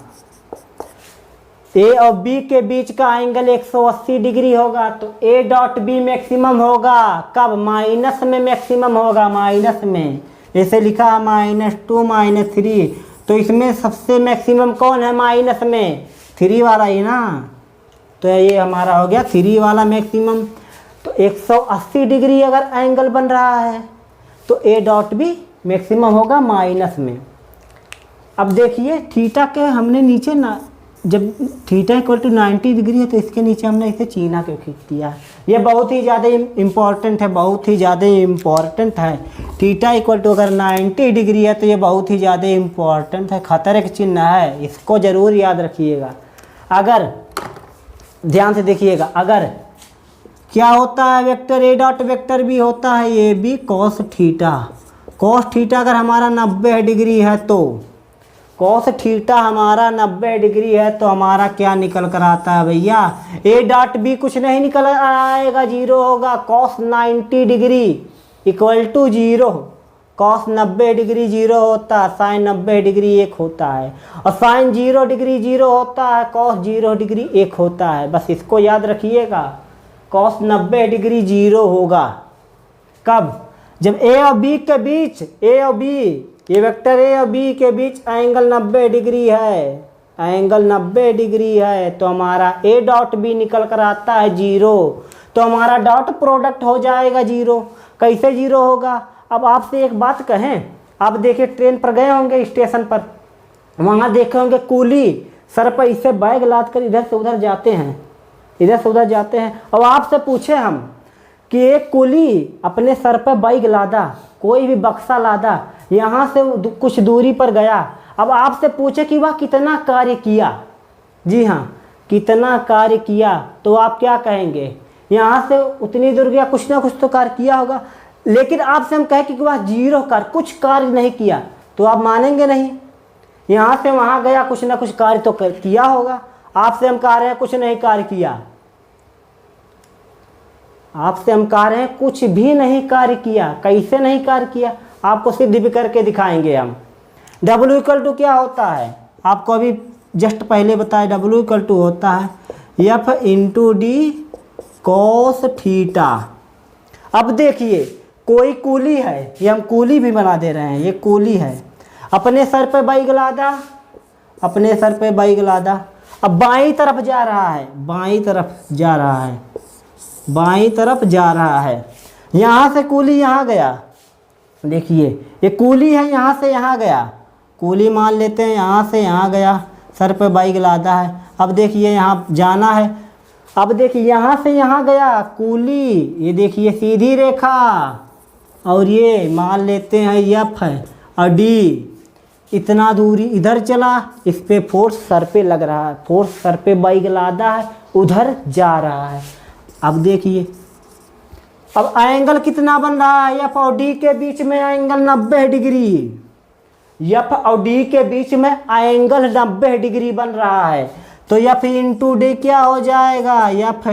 A: ए और बी के बीच का एंगल 180 डिग्री होगा तो ए डॉट बी मैक्सिमम होगा कब, माइनस में मैक्सिमम होगा, माइनस में। ऐसे लिखा है -2 -3, तो इसमें सबसे मैक्सिमम कौन है, माइनस में 3 वाला ही ना, तो ये हमारा हो गया 3 वाला मैक्सिमम। तो 180 डिग्री अगर एंगल बन रहा है तो ए डॉट बी मैक्सिमम होगा माइनस में। अब देखिए थीटा के हमने नीचे ना, जब थीटा इक्वल टू 90 डिग्री है तो इसके नीचे हमने इसे चीना क्यों खींच दिया, ये बहुत ही ज़्यादा इम्पॉर्टेंट है, बहुत ही ज़्यादा इम्पॉर्टेंट है। थीटा इक्वल टू अगर 90 डिग्री है तो ये बहुत ही ज़्यादा इम्पॉर्टेंट है, खतरे का चिन्ह है, इसको ज़रूर याद रखिएगा। अगर ध्यान से देखिएगा, अगर क्या होता है vector A dot vector B होता है A B cos theta. Cos theta अगर हमारा 90 डिग्री है तो, कॉस थीटा हमारा 90 डिग्री है तो हमारा क्या निकल कर आता है भैया, ए डॉट बी कुछ नहीं निकल आएगा, 0 होगा। Cos 90 degree equal to 0, cos 90 degree 0 होता है, साइन 90 डिग्री 1 होता है, और साइन 0 डिग्री 0 होता है, कॉस 0 डिग्री 1 होता है। बस इसको याद रखिएगा, कॉस 90 डिग्री 0 होगा कब, जब ए और बी के बीच, ए और बी, ये वेक्टर ए और बी के बीच एंगल 90 डिग्री है, एंगल 90 डिग्री है तो हमारा ए डॉट बी निकल कर आता है 0, तो हमारा डॉट प्रोडक्ट हो जाएगा 0। कैसे 0 होगा? अब आपसे एक बात कहें, आप देखिए ट्रेन पर गए होंगे स्टेशन पर, वहाँ देखे होंगे कूली सर पर इससे बैग लाद कर इधर से उधर जाते हैं, इधर से उधर जाते हैं। अब आपसे पूछे हम कि एक कूली अपने सर पर बैग लादा, कोई भी बक्सा लादा, यहाँ से कुछ दूरी पर गया, अब आपसे पूछे कि वह कितना कार्य किया, जी हाँ कितना कार्य किया, तो आप क्या कहेंगे? यहाँ से उतनी दूर गया, कुछ ना कुछ तो कार्य किया होगा। लेकिन आपसे हम कहें कि वह 0 कार्य, कुछ कार्य नहीं किया, तो आप मानेंगे नहीं। यहाँ से वहाँ गया, कुछ ना कुछ कार्य तो किया होगा। आपसे हम कह रहे हैं कुछ नहीं कार्य किया, आपसे हम कह रहे हैं कुछ भी नहीं कार्य किया। कैसे नहीं कार्य किया? आपको सिद्ध भी करके दिखाएंगे हम। W इक्वल टू क्या होता है? आपको अभी जस्ट पहले बताया, W इक्वल टू होता है F into D cos theta. अब देखिए कोई कूली है, ये हम कूली भी बना दे रहे हैं, ये कूली है, अपने सर पे बैग लादा, अपने सर पे बैग लादा, अब बाईं तरफ जा रहा है, बाईं तरफ जा रहा है, बाईं तरफ जा रहा है। यहाँ से कूली यहाँ गया, देखिए ये कूली है, यहाँ से यहाँ गया, कूली मान लेते हैं, यहाँ से यहाँ गया, सर पे बैग लादा है। अब देखिए यहाँ जाना है, अब देखिए यहाँ से यहाँ गया कूली, ये देखिए सीधी रेखा, और ये मान लेते हैं एफ है और डी, इतना दूरी इधर चला, इस पे फोर्स सर पे लग रहा है, फोर्स सर पे बैग लादा है, उधर जा रहा है। अब देखिए अब एंगल कितना बन रहा है? एफ और डी के बीच में एंगल 90 डिग्री, एफ और डी के बीच में एंगल 90 डिग्री बन रहा है। तो एफ इंटू डी क्या हो जाएगा? F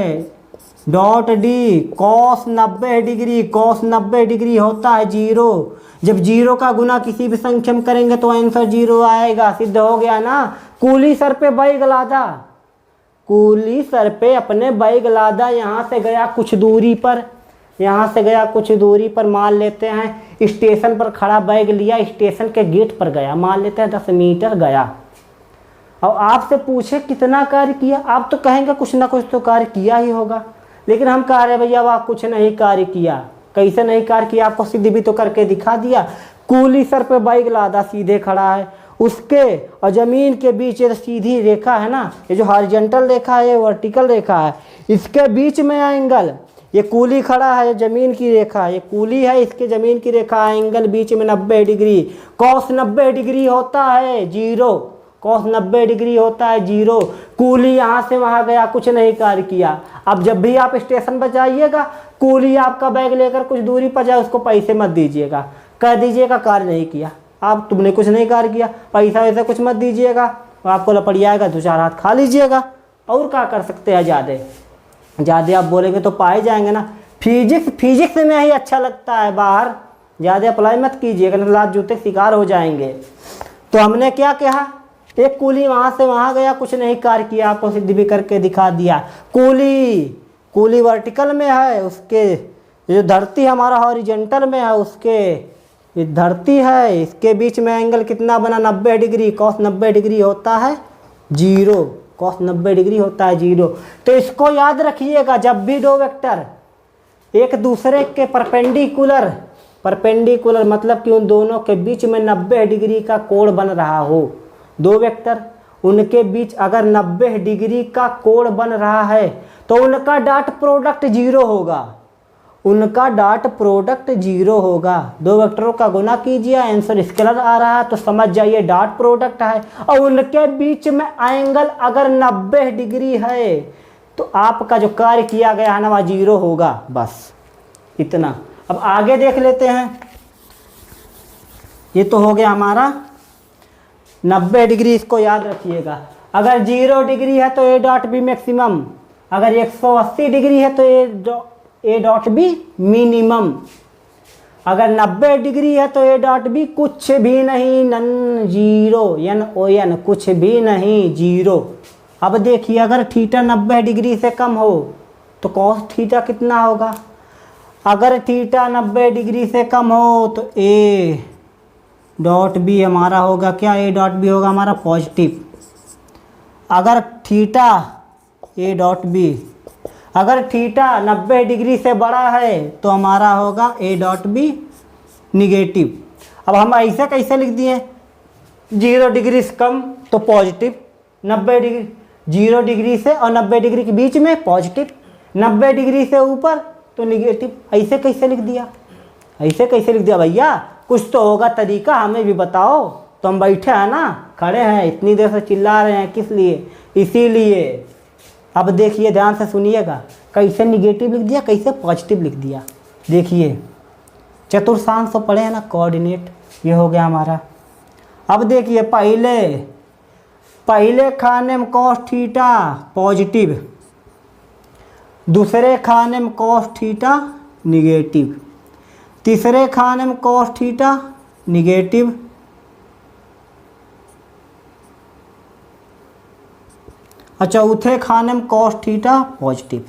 A: dot D cos 90 degree, cos 90 degree होता है 0। जब 0 का गुना किसी भी संख्या में करेंगे तो आंसर 0 आएगा। सिद्ध हो गया ना। कूली सर पे बैग लादा, कूली सर पे अपने बैग लादा, यहाँ से गया कुछ दूरी पर, यहाँ से गया कुछ दूरी पर, मान लेते हैं स्टेशन पर खड़ा बैग लिया, स्टेशन के गेट पर गया, मान लेते हैं 10 मीटर गया। और आपसे पूछे कितना कार्य किया, आप तो कहेंगे कुछ ना कुछ तो कार्य किया ही होगा। लेकिन हम कह रहे हैं भैया वाह कुछ नहीं कार्य किया। कैसे नहीं कार्य किया? आपको सिद्ध भी तो करके दिखा दिया। कूली सर पे बैग लादा, सीधे खड़ा है, उसके और ज़मीन के बीच ये सीधी रेखा है ना, ये जो हॉरिजॉन्टल रेखा है, ये वर्टिकल रेखा है, इसके बीच में एंगल, ये कूली खड़ा है, ज़मीन की रेखा, ये कूली है, इसके ज़मीन की रेखा, एंगल बीच में 90 डिग्री, कॉस 90 डिग्री होता है 0, कॉस 90 डिग्री होता है 0। कूली यहाँ से वहाँ गया, कुछ नहीं कार्य किया। अब जब भी आप स्टेशन पर जाइएगा, कूली आपका बैग लेकर कुछ दूरी पर जाए, उसको पैसे मत दीजिएगा, कह दीजिएगा कार्य नहीं किया, आप तुमने कुछ नहीं कार्य किया, पैसा वैसा कुछ मत दीजिएगा, आपको लपड़ियाएगा, 2-4 हाथ खा लीजिएगा। और क्या कर सकते हैं? ज़्यादा आप बोलेंगे तो पाए जाएंगे ना। फिजिक्स में ही अच्छा लगता है, बाहर ज़्यादा अप्लाई मत कीजिएगा, ना लात जूते शिकार हो जाएंगे। तो हमने क्या कहा? एक कूली वहाँ से वहाँ गया, कुछ नहीं कार्य किया, आपको सिद्ध भी करके दिखा दिया। कूली वर्टिकल में है, उसके जो धरती हमारा हॉरिजॉन्टल में है, उसके ये धरती है, इसके बीच में एंगल कितना बना? 90 डिग्री, कॉस 90 डिग्री होता है 0, कॉस 90 डिग्री होता है 0। तो इसको याद रखिएगा, जब भी दो वेक्टर एक दूसरे के परपेंडिकुलर मतलब कि उन दोनों के बीच में 90 डिग्री का कोण बन रहा हो, दो वेक्टर उनके बीच अगर 90 डिग्री का कोण बन रहा है तो उनका डॉट प्रोडक्ट 0 होगा, उनका डॉट प्रोडक्ट 0 होगा। दो वेक्टरों का गुना कीजिए, आंसर स्केलर आ रहा है तो समझ जाइए डॉट प्रोडक्ट है। और उनके बीच में एंगल अगर 90 डिग्री है तो आपका जो कार्य किया गया है ना वह 0 होगा, बस इतना। अब आगे देख लेते हैं। ये तो हो गया हमारा 90 डिग्री, इसको याद रखिएगा। अगर 0 डिग्री है तो ए डॉट बी मैक्सिमम, अगर 180 डिग्री है तो ए डॉट बी मिनिमम, अगर 90 डिग्री है तो ए डॉट बी कुछ भी नहीं, नन 0, NON कुछ भी नहीं 0। अब देखिए अगर थीटा 90 डिग्री से कम हो तो कॉस थीटा कितना होगा? अगर थीटा 90 डिग्री से कम हो तो ए डॉट बी हमारा होगा क्या? ए डॉट बी होगा हमारा पॉजिटिव। अगर थीटा ए डॉट बी, अगर थीटा 90 डिग्री से बड़ा है तो हमारा होगा ए डॉट बी निगेटिव। अब हम ऐसे कैसे लिख दिए, 0 डिग्री से कम तो पॉजिटिव, 90 डिग्री 0 डिग्री से और 90 डिग्री के बीच में पॉजिटिव, 90 डिग्री से ऊपर तो निगेटिव। ऐसे कैसे लिख दिया, ऐसे कैसे लिख दिया भैया? कुछ तो होगा तरीका, हमें भी बताओ। तो हम बैठे हैं ना, खड़े हैं, इतनी देर से चिल्ला रहे हैं, किस लिए? इसीलिए। अब देखिए ध्यान से सुनिएगा, कैसे निगेटिव लिख दिया, कैसे पॉजिटिव लिख दिया। देखिए चतुर्थांश तो पढ़े हैं ना, कोऑर्डिनेट, ये हो गया हमारा। अब देखिए पहले खाने में कॉस थीटा पॉजिटिव, दूसरे खाने में कॉस थीटा निगेटिव, तीसरे खाने में कॉस थीटा निगेटिव, और चौथे खाने में कॉस थीटा पॉजिटिव।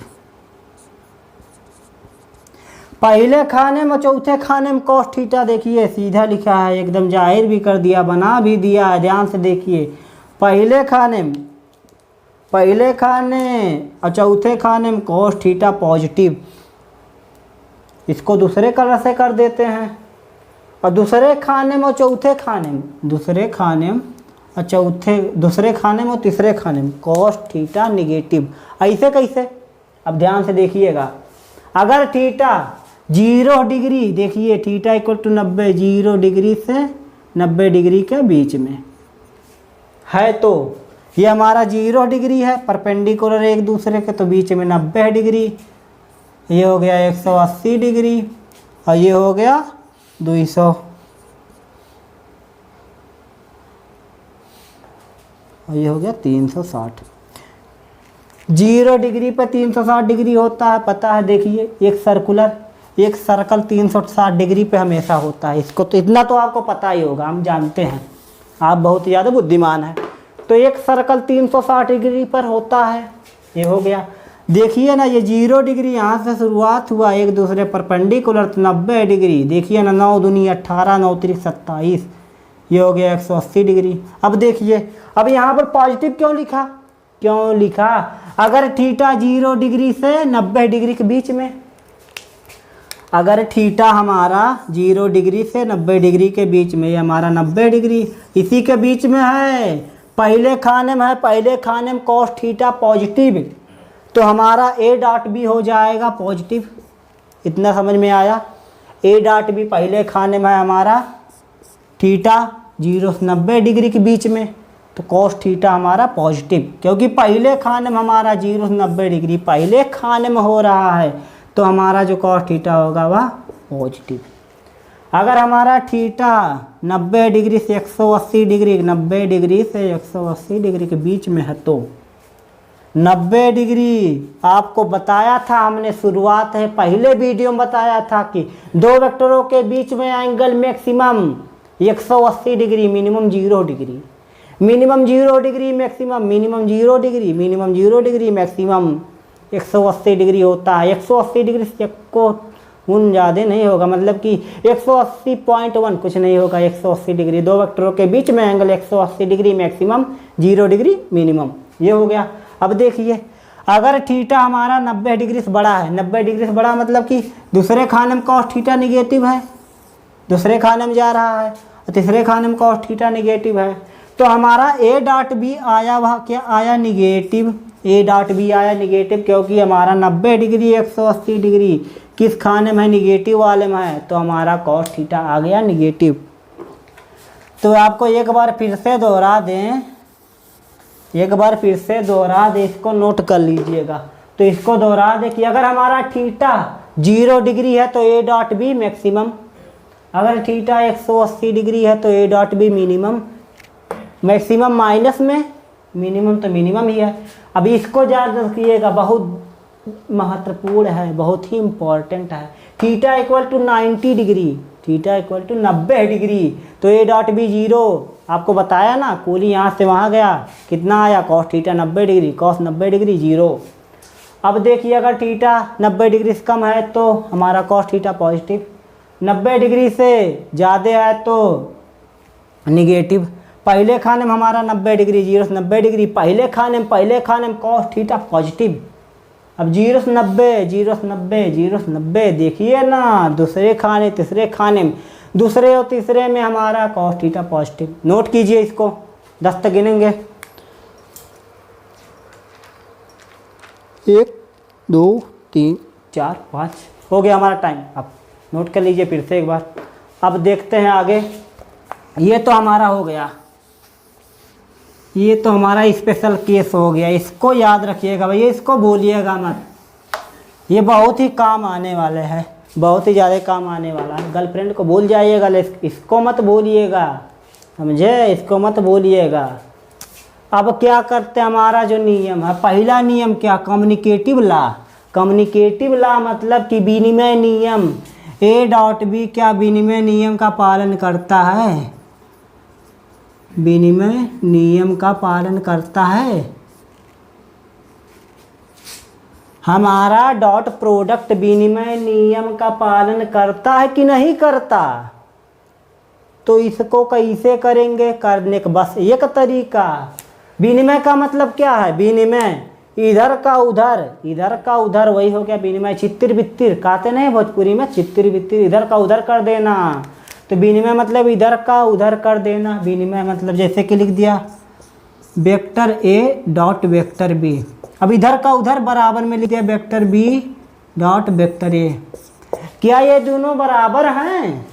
A: पहले खाने में चौथे खाने में कॉस थीटा देखिए सीधा लिखा है, एकदम जाहिर भी कर दिया, बना भी दिया है। ध्यान से देखिए, पहले खाने और चौथे खाने में कॉस थीटा पॉजिटिव। इसको दूसरे कलर से कर देते हैं। और दूसरे खाने में और चौथे खाने में, दूसरे खाने में और दूसरे खाने में और तीसरे खाने में कॉस थीटा निगेटिव। ऐसे कैसे? अब ध्यान से देखिएगा, अगर थीटा 0 डिग्री, देखिए थीटा इक्वल टू 90, 0 डिग्री से 90 डिग्री के बीच में है, तो ये हमारा 0 डिग्री है, परपेंडिकुलर एक दूसरे के, तो बीच में 90 डिग्री, ये हो गया 180 डिग्री, और ये हो गया 200, और ये हो गया 360। 0 डिग्री पर 360 डिग्री होता है, पता है। देखिए एक सर्कल 360 डिग्री पे हमेशा होता है, इसको तो इतना तो आपको पता ही होगा, हम जानते हैं, आप बहुत ही ज़्यादा बुद्धिमान हैं। तो एक सर्कल 360 डिग्री पर होता है, ये हो गया। देखिए ना, ये 0 डिग्री यहाँ से शुरुआत हुआ, एक दूसरे परपेंडिकुलर, तो 90 डिग्री। देखिए ना, 9 दूनी 18, 9 त्रिक 27, ये हो गया 180 डिग्री। अब देखिए, अब यहाँ पर पॉजिटिव क्यों लिखा? अगर थीटा 0 डिग्री से 90 डिग्री के बीच में, अगर थीटा हमारा 0 डिग्री से 90 डिग्री के बीच में, ये हमारा 90 डिग्री इसी के बीच में है, पहले खाने में है, पहले खाने में कॉस थीटा पॉजिटिव, तो हमारा ए डॉट बी हो जाएगा पॉजिटिव। इतना समझ में आया? ए डॉट बी पहले खाने में है हमारा थीटा 0 से 90 डिग्री के बीच में, तो कॉस थीटा हमारा पॉजिटिव, क्योंकि पहले खाने में हमारा 0 से 90 डिग्री पहले खाने में हो रहा है, तो हमारा जो कॉस थीटा होगा वह पॉजिटिव। अगर हमारा थीटा 90 डिग्री से 180 डिग्री, 90 डिग्री से 180 डिग्री के बीच में है, तो 90 डिग्री आपको बताया था हमने, शुरुआत है पहले वीडियो में बताया था कि दो वेक्टरों के बीच में angle maximum 180 degree, minimum 0 degree, minimum 0 degree, maximum minimum 0 degree, minimum 0 degree, maximum 180 degree होता है। 180 डिग्री से को उन ज़्यादा नहीं होगा, मतलब कि 180.1 कुछ नहीं होगा। 180 डिग्री, दो वेक्टरों के बीच में angle 180 degree, maximum 0 degree, minimum, ये हो गया। अब देखिए, अगर थीटा हमारा 90 डिग्री से बड़ा है, 90 डिग्री से बड़ा मतलब कि दूसरे खाने में कॉस थीटा निगेटिव है, दूसरे खाने में जा रहा है, और तीसरे खाने में कॉस थीटा निगेटिव है, तो हमारा ए डॉट बी आया, वह क्या आया? निगेटिव। ए डॉट बी आया निगेटिव, क्योंकि हमारा 90 डिग्री 180 डिग्री किस खाने में है? निगेटिव वाले में है, तो हमारा कॉस थीटा आ गया निगेटिव। तो आपको एक बार फिर से दोहरा दें, इसको नोट कर लीजिएगा। तो इसको दोहरा दें कि अगर हमारा थीटा 0 डिग्री है तो ए डॉट बी मैक्सिमम, अगर थीटा 180 डिग्री है तो A dot B minimum, maximum minus में मिनिमम तो मिनिमम ही है। अभी इसको याद रखिएगा, बहुत महत्वपूर्ण है, बहुत ही इम्पोर्टेंट है। Theta equal to 90 degree, theta equal to 90 degree, तो ए डॉट बी 0, आपको बताया ना, कोली यहाँ से वहाँ गया, कितना आया? Cos theta 90 degree, cos 90 degree 0। अब देखिए, अगर थीटा 90 डिग्री से कम है तो हमारा कॉस थीटा पॉजिटिव, 90 डिग्री से ज़्यादा है तो निगेटिव, पहले खाने में हमारा 90 डिग्री, 0 से 90 डिग्री, पहले खाने में कॉस थीटा पॉजिटिव। अब 0 से 90, 0 से 90, 0 से 90, देखिए ना, दूसरे खाने तीसरे खाने में, दूसरे और तीसरे में हमारा कॉस थीटा पॉजिटिव। नोट कीजिए इसको, 10 तक गिनेंगे। 1 2 3 4 5 हो गया हमारा टाइम। अब नोट कर लीजिए फिर से एक बार। अब देखते हैं आगे। ये तो हमारा हो गया, ये तो हमारा स्पेशल केस हो गया। इसको याद रखिएगा भैया, इसको भूलिएगा मत, ये बहुत ही काम आने वाले हैं, बहुत ही ज़्यादा काम आने वाला है। गर्लफ्रेंड को भूल जाइएगा, इसको मत भूलिएगा, समझे, इसको मत भूलिएगा। अब क्या करते हैं, हमारा जो नियम है, पहला नियम क्या, कम्युनिकेटिव लॉ। कम्युनिकेटिव लॉ मतलब कि विनिमय नियम। ए डॉट बी क्या विनिमय नियम का पालन करता है, विनिमय नियम का पालन करता है। हमारा डॉट प्रोडक्ट विनिमय नियम का पालन करता है कि नहीं करता। तो इसको कैसे करेंगे, करने का बस एक तरीका। विनिमय का मतलब क्या है, विनिमय इधर का उधर, इधर का उधर, वही हो गया विनिमय। चित्तिर बित्तिर कहते नहीं भोजपुरी में, चित्तिर बित्तिर, इधर का उधर कर देना। तो विनिमय मतलब इधर का उधर कर देना। विनिमय मतलब जैसे कि लिख दिया vector A dot vector B. अब इधर का उधर बराबर में लिख दिया vector B dot vector A. क्या ये दोनों बराबर हैं,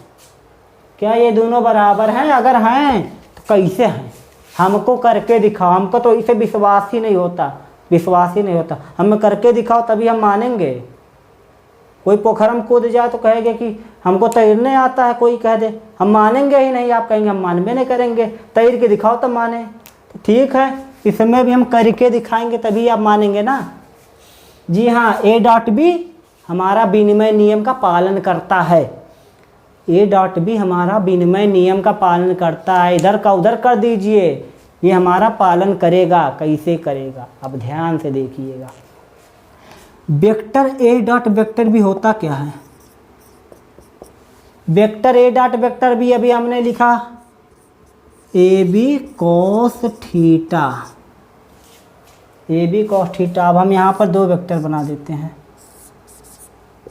A: क्या ये दोनों बराबर हैं? अगर हैं तो कैसे हैं, हमको करके दिखाओ। हमको तो इसे विश्वास ही नहीं होता, विश्वास ही नहीं होता। हमें करके दिखाओ तभी हम मानेंगे। कोई पोखर में कूद जाए तो कहेंगे कि हमको तैरने आता है, कोई कह दे, हम मानेंगे ही नहीं। आप कहेंगे हम मानबे नहीं करेंगे, तैर के दिखाओ तब माने। तो ठीक है, इसमें भी हम करके दिखाएंगे तभी आप मानेंगे ना। जी हाँ, ए डॉट बी हमारा विनिमय नियम का पालन करता है। ए डॉट बी हमारा विनिमय नियम का पालन करता है। इधर का उधर कर दीजिए, ये हमारा पालन करेगा। कैसे करेगा, अब ध्यान से देखिएगा। Vector A dot vector B होता क्या है, vector A dot vector B अभी हमने लिखा A B cos theta, A B cos theta. अब हम यहाँ पर दो वेक्टर बना देते हैं,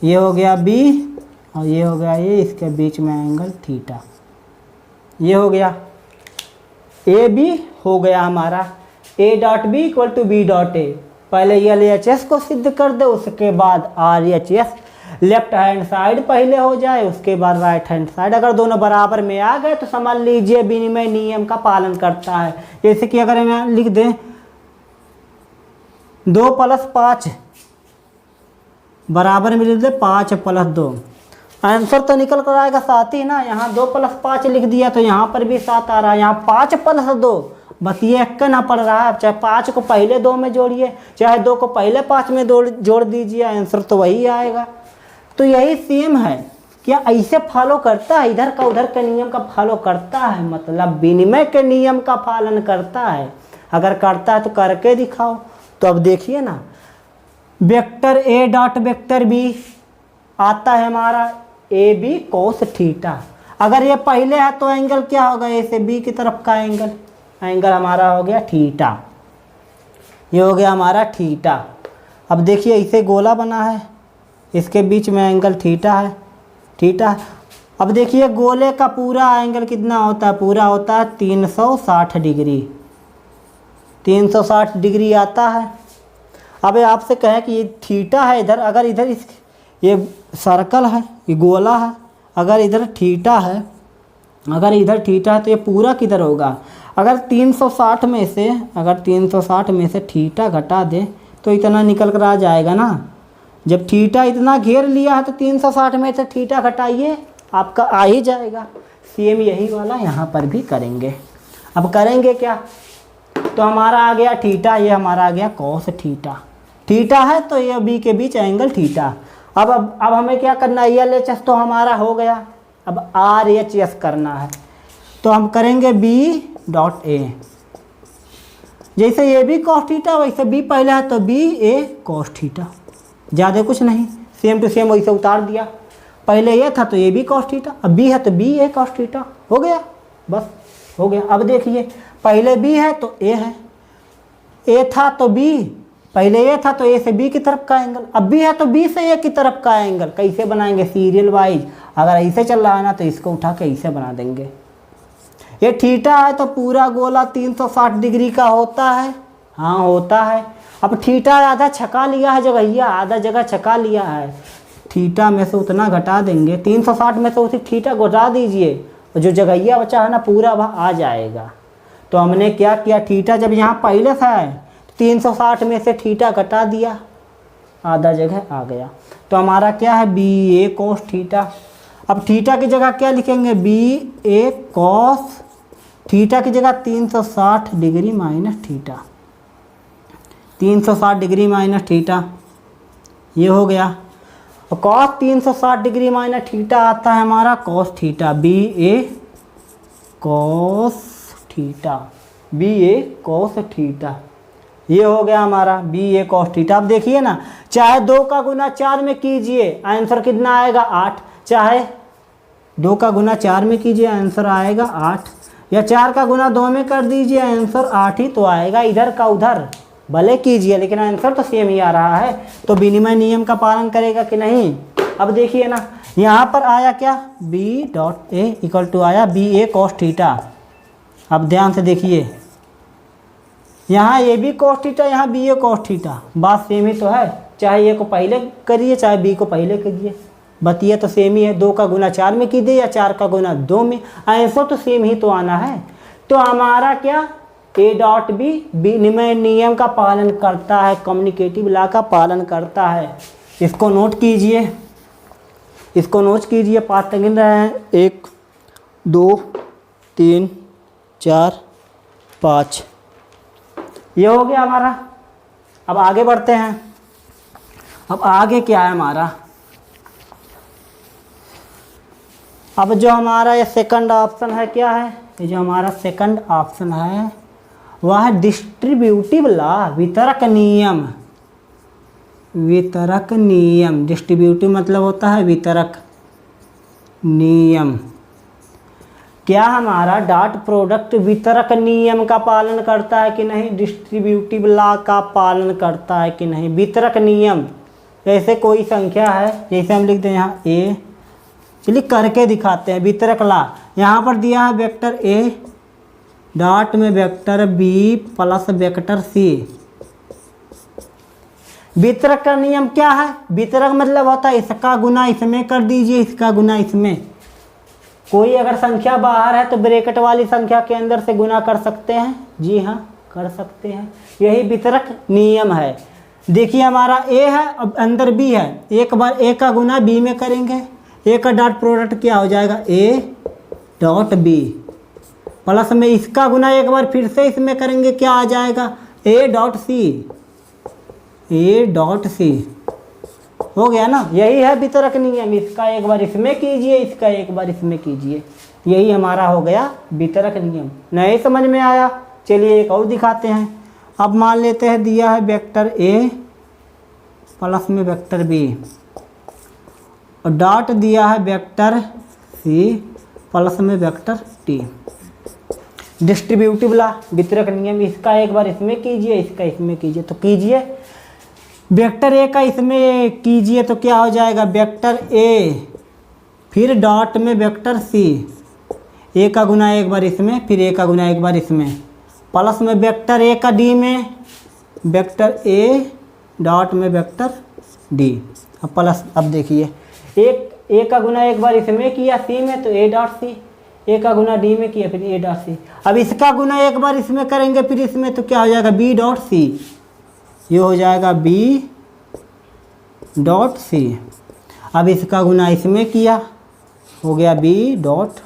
A: ये हो गया बी और ये हो गया ए, इसके बीच में एंगल थीटा। ये हो गया ए बी, हो गया हमारा A dot B equal to B dot A. पहले एल एच एस को सिद्ध कर दे, उसके बाद R H S. Left hand side पहले हो जाए, उसके बाद राइट हैंड साइड। अगर दोनों बराबर में आ गए तो समझ लीजिए विनिमय नियम का पालन करता है। जैसे कि अगर हम लिख दें 2 + 5 बराबर में लिख दे 5 + 2, आंसर तो निकल कर आएगा 7 ही ना। यहाँ 2 + 5 लिख दिया तो यहाँ पर भी 7 आ रहा है। यहाँ 5 + 2, बस ये एक ना पड़ रहा है। चाहे 5 को पहले 2 में जोड़िए, चाहे 2 को पहले 5 में जोड़ दीजिए, आंसर तो वही आएगा। तो यही सेम है, क्या ऐसे फॉलो करता है, इधर का उधर के नियम का फॉलो करता है, मतलब विनिमय के नियम का पालन करता है। अगर करता है तो करके दिखाओ। तो अब देखिए ना, vector A dot vector B आता है हमारा ए बी कोस थीटा। अगर ये पहले है तो एंगल क्या होगा, ए से बी की तरफ का एंगल, एंगल हमारा हो गया थीटा। ये हो गया हमारा थीटा। अब देखिए इसे गोला बना है, इसके बीच में एंगल थीटा है, थीटा। अब देखिए गोले का पूरा एंगल कितना होता है, पूरा होता है 360 डिग्री, 360 डिग्री आता है। अब आपसे कहें कि ये थीटा है इधर, अगर इधर इस ये सर्कल है, ये गोला है, अगर इधर थीटा है, अगर इधर थीटा है तो ये पूरा किधर होगा। अगर 360 में से, अगर 360 में से थीटा घटा दे तो इतना निकल कर आ जाएगा ना। जब थीटा इतना घेर लिया है तो 360 में से थीटा घटाइए, आपका आ ही जाएगा। सेम यही वाला यहाँ पर भी करेंगे। अब करेंगे क्या, तो हमारा आ गया थीटा, ये हमारा आ गया कॉस थीटा। थीटा है तो ये बी के बीच एंगल थीटा। अब हमें क्या करना है, एल एच एस तो हमारा हो गया, अब आर एच एस करना है। तो हम करेंगे बी डॉट ए। जैसे ए बी कॉस थीटा वैसे बी पहले है तो बी ए कॉस थीटा, ज़्यादा कुछ नहीं, सेम टू सेम वैसे उतार दिया। पहले ए था तो ए बी कॉस थीटा, अब बी है तो बी ए कॉस थीटा, हो गया बस। हो गया। अब देखिए पहले बी है तो ए है, ए था तो बी, पहले ए था तो ए से बी की तरफ का एंगल, अब बी है तो बी से ए की तरफ का एंगल। कैसे बनाएंगे? Serial wise. अगर ऐसे चल रहा है ना तो इसको उठा के ऐसे बना देंगे। ये थीटा है तो पूरा गोला 360 डिग्री का होता है, हाँ होता है। अब थीटा आधा छका लिया है जगहिया, आधा जगह छका लिया है, थीटा में से उतना घटा देंगे, 360 में से उसी थीटा घटा दीजिए, और जो जगहिया बचा है ना पूरा वह आ जाएगा। तो हमने क्या किया, थीटा जब यहाँ पहले था 360 में से थीटा घटा दिया, आधा जगह आ गया। तो हमारा क्या है, बी ए कॉस थीटा। अब थीटा की जगह क्या लिखेंगे, बी ए कॉस थीटा की जगह 360 degree minus theta, 360 degree minus theta, ये हो गया। और कॉस 360 डिग्री माइनस थीटा आता है हमारा cos theta, B A cos theta, B A cos theta, ये हो गया हमारा बी ए कॉस थीटा। अब देखिए ना, चाहे 2 का गुना 4 में कीजिए आंसर कितना आएगा 8, चाहे 2 का गुना 4 में कीजिए आंसर आएगा 8, या 4 का गुना 2 में कर दीजिए आंसर 8 ही तो आएगा। इधर का उधर भले कीजिए लेकिन आंसर तो सेम ही आ रहा है। तो विनिमय नियम का पालन करेगा कि नहीं? अब देखिए ना, यहाँ पर आया क्या, B dot A equal to आया बी ए कॉस थीटा। अब ध्यान से देखिए, यहाँ ए बी कॉस थीटा, यहाँ बी ए कॉस थीटा, बात सेम ही तो है। चाहे ए को पहले करिए चाहे बी को पहले करिए, बतिया तो सेम ही है। 2 का गुना 4 में कीजिए या 4 का गुना 2 में, आंसर तो सेम ही तो आना है। तो हमारा क्या, ए डॉट बी विनिमय नियम का पालन करता है, कम्युनिकेटिव लॉ का पालन करता है। इसको नोट कीजिए, इसको नोट कीजिए। पाँच गिन रहे हैं, 1 2 3 4 5, ये हो गया हमारा। अब आगे बढ़ते हैं। अब आगे क्या है हमारा, अब जो हमारा ये सेकंड ऑप्शन है क्या है, ये जो हमारा सेकंड ऑप्शन है वह है डिस्ट्रीब्यूटिव लॉ, वितरक नियम। वितरक नियम, डिस्ट्रीब्यूटिव मतलब होता है वितरक नियम। क्या हमारा डॉट प्रोडक्ट वितरक नियम का पालन करता है कि नहीं, डिस्ट्रीब्यूटिव लॉ का पालन करता है कि नहीं? वितरक नियम, जैसे कोई संख्या है, जैसे हम लिखते हैं यहाँ ए, चलिए करके दिखाते हैं। वितरक लॉ यहाँ पर दिया है वेक्टर ए डॉट में vector B plus vector C. वितरक का नियम क्या है, वितरक मतलब होता है इसका गुना इसमें कर दीजिए, इसका गुना इसमें। कोई अगर संख्या बाहर है तो ब्रैकेट वाली संख्या के अंदर से गुना कर सकते हैं, जी हाँ कर सकते हैं, यही वितरक नियम है। देखिए हमारा ए है, अब अंदर बी है, एक बार ए का गुना बी में करेंगे, ए का डॉट प्रोडक्ट क्या हो जाएगा, ए डॉट बी, प्लस में इसका गुना एक बार फिर से इसमें करेंगे, क्या आ जाएगा, A dot C, A dot C. हो गया ना, यही है वितरक नियम। इसका एक बार इसमें कीजिए, इसका एक बार इसमें कीजिए, यही हमारा हो गया वितरक नियम। नहीं समझ में आया? चलिए एक और दिखाते हैं। अब मान लेते हैं दिया है वेक्टर ए प्लस में वेक्टर बी और डॉट दिया है वेक्टर सी प्लस में वेक्टर टी। डिस्ट्रीब्यूटिव लॉ, वितरक नियम, इसका एक बार इसमें कीजिए, इसका इसमें कीजिए। तो कीजिए, वेक्टर ए का इसमें कीजिए तो क्या हो जाएगा, वेक्टर ए फिर डॉट में वेक्टर सी, ए का गुना एक बार इसमें, फिर ए का गुना एक बार इसमें, प्लस में वेक्टर ए का डी में वेक्टर ए डॉट में वेक्टर डी। अब प्लस, अब देखिए एक ए का गुना एक बार इसमें किया सी में तो ए डॉट सी, ए का गुना डी में किया फिर ए डॉट सी। अब इसका गुना एक बार इसमें करेंगे फिर इसमें तो क्या हो जाएगा, बी डॉट सी, ये हो जाएगा बी डॉट सी। अब इसका गुना इसमें किया, हो गया बी डॉट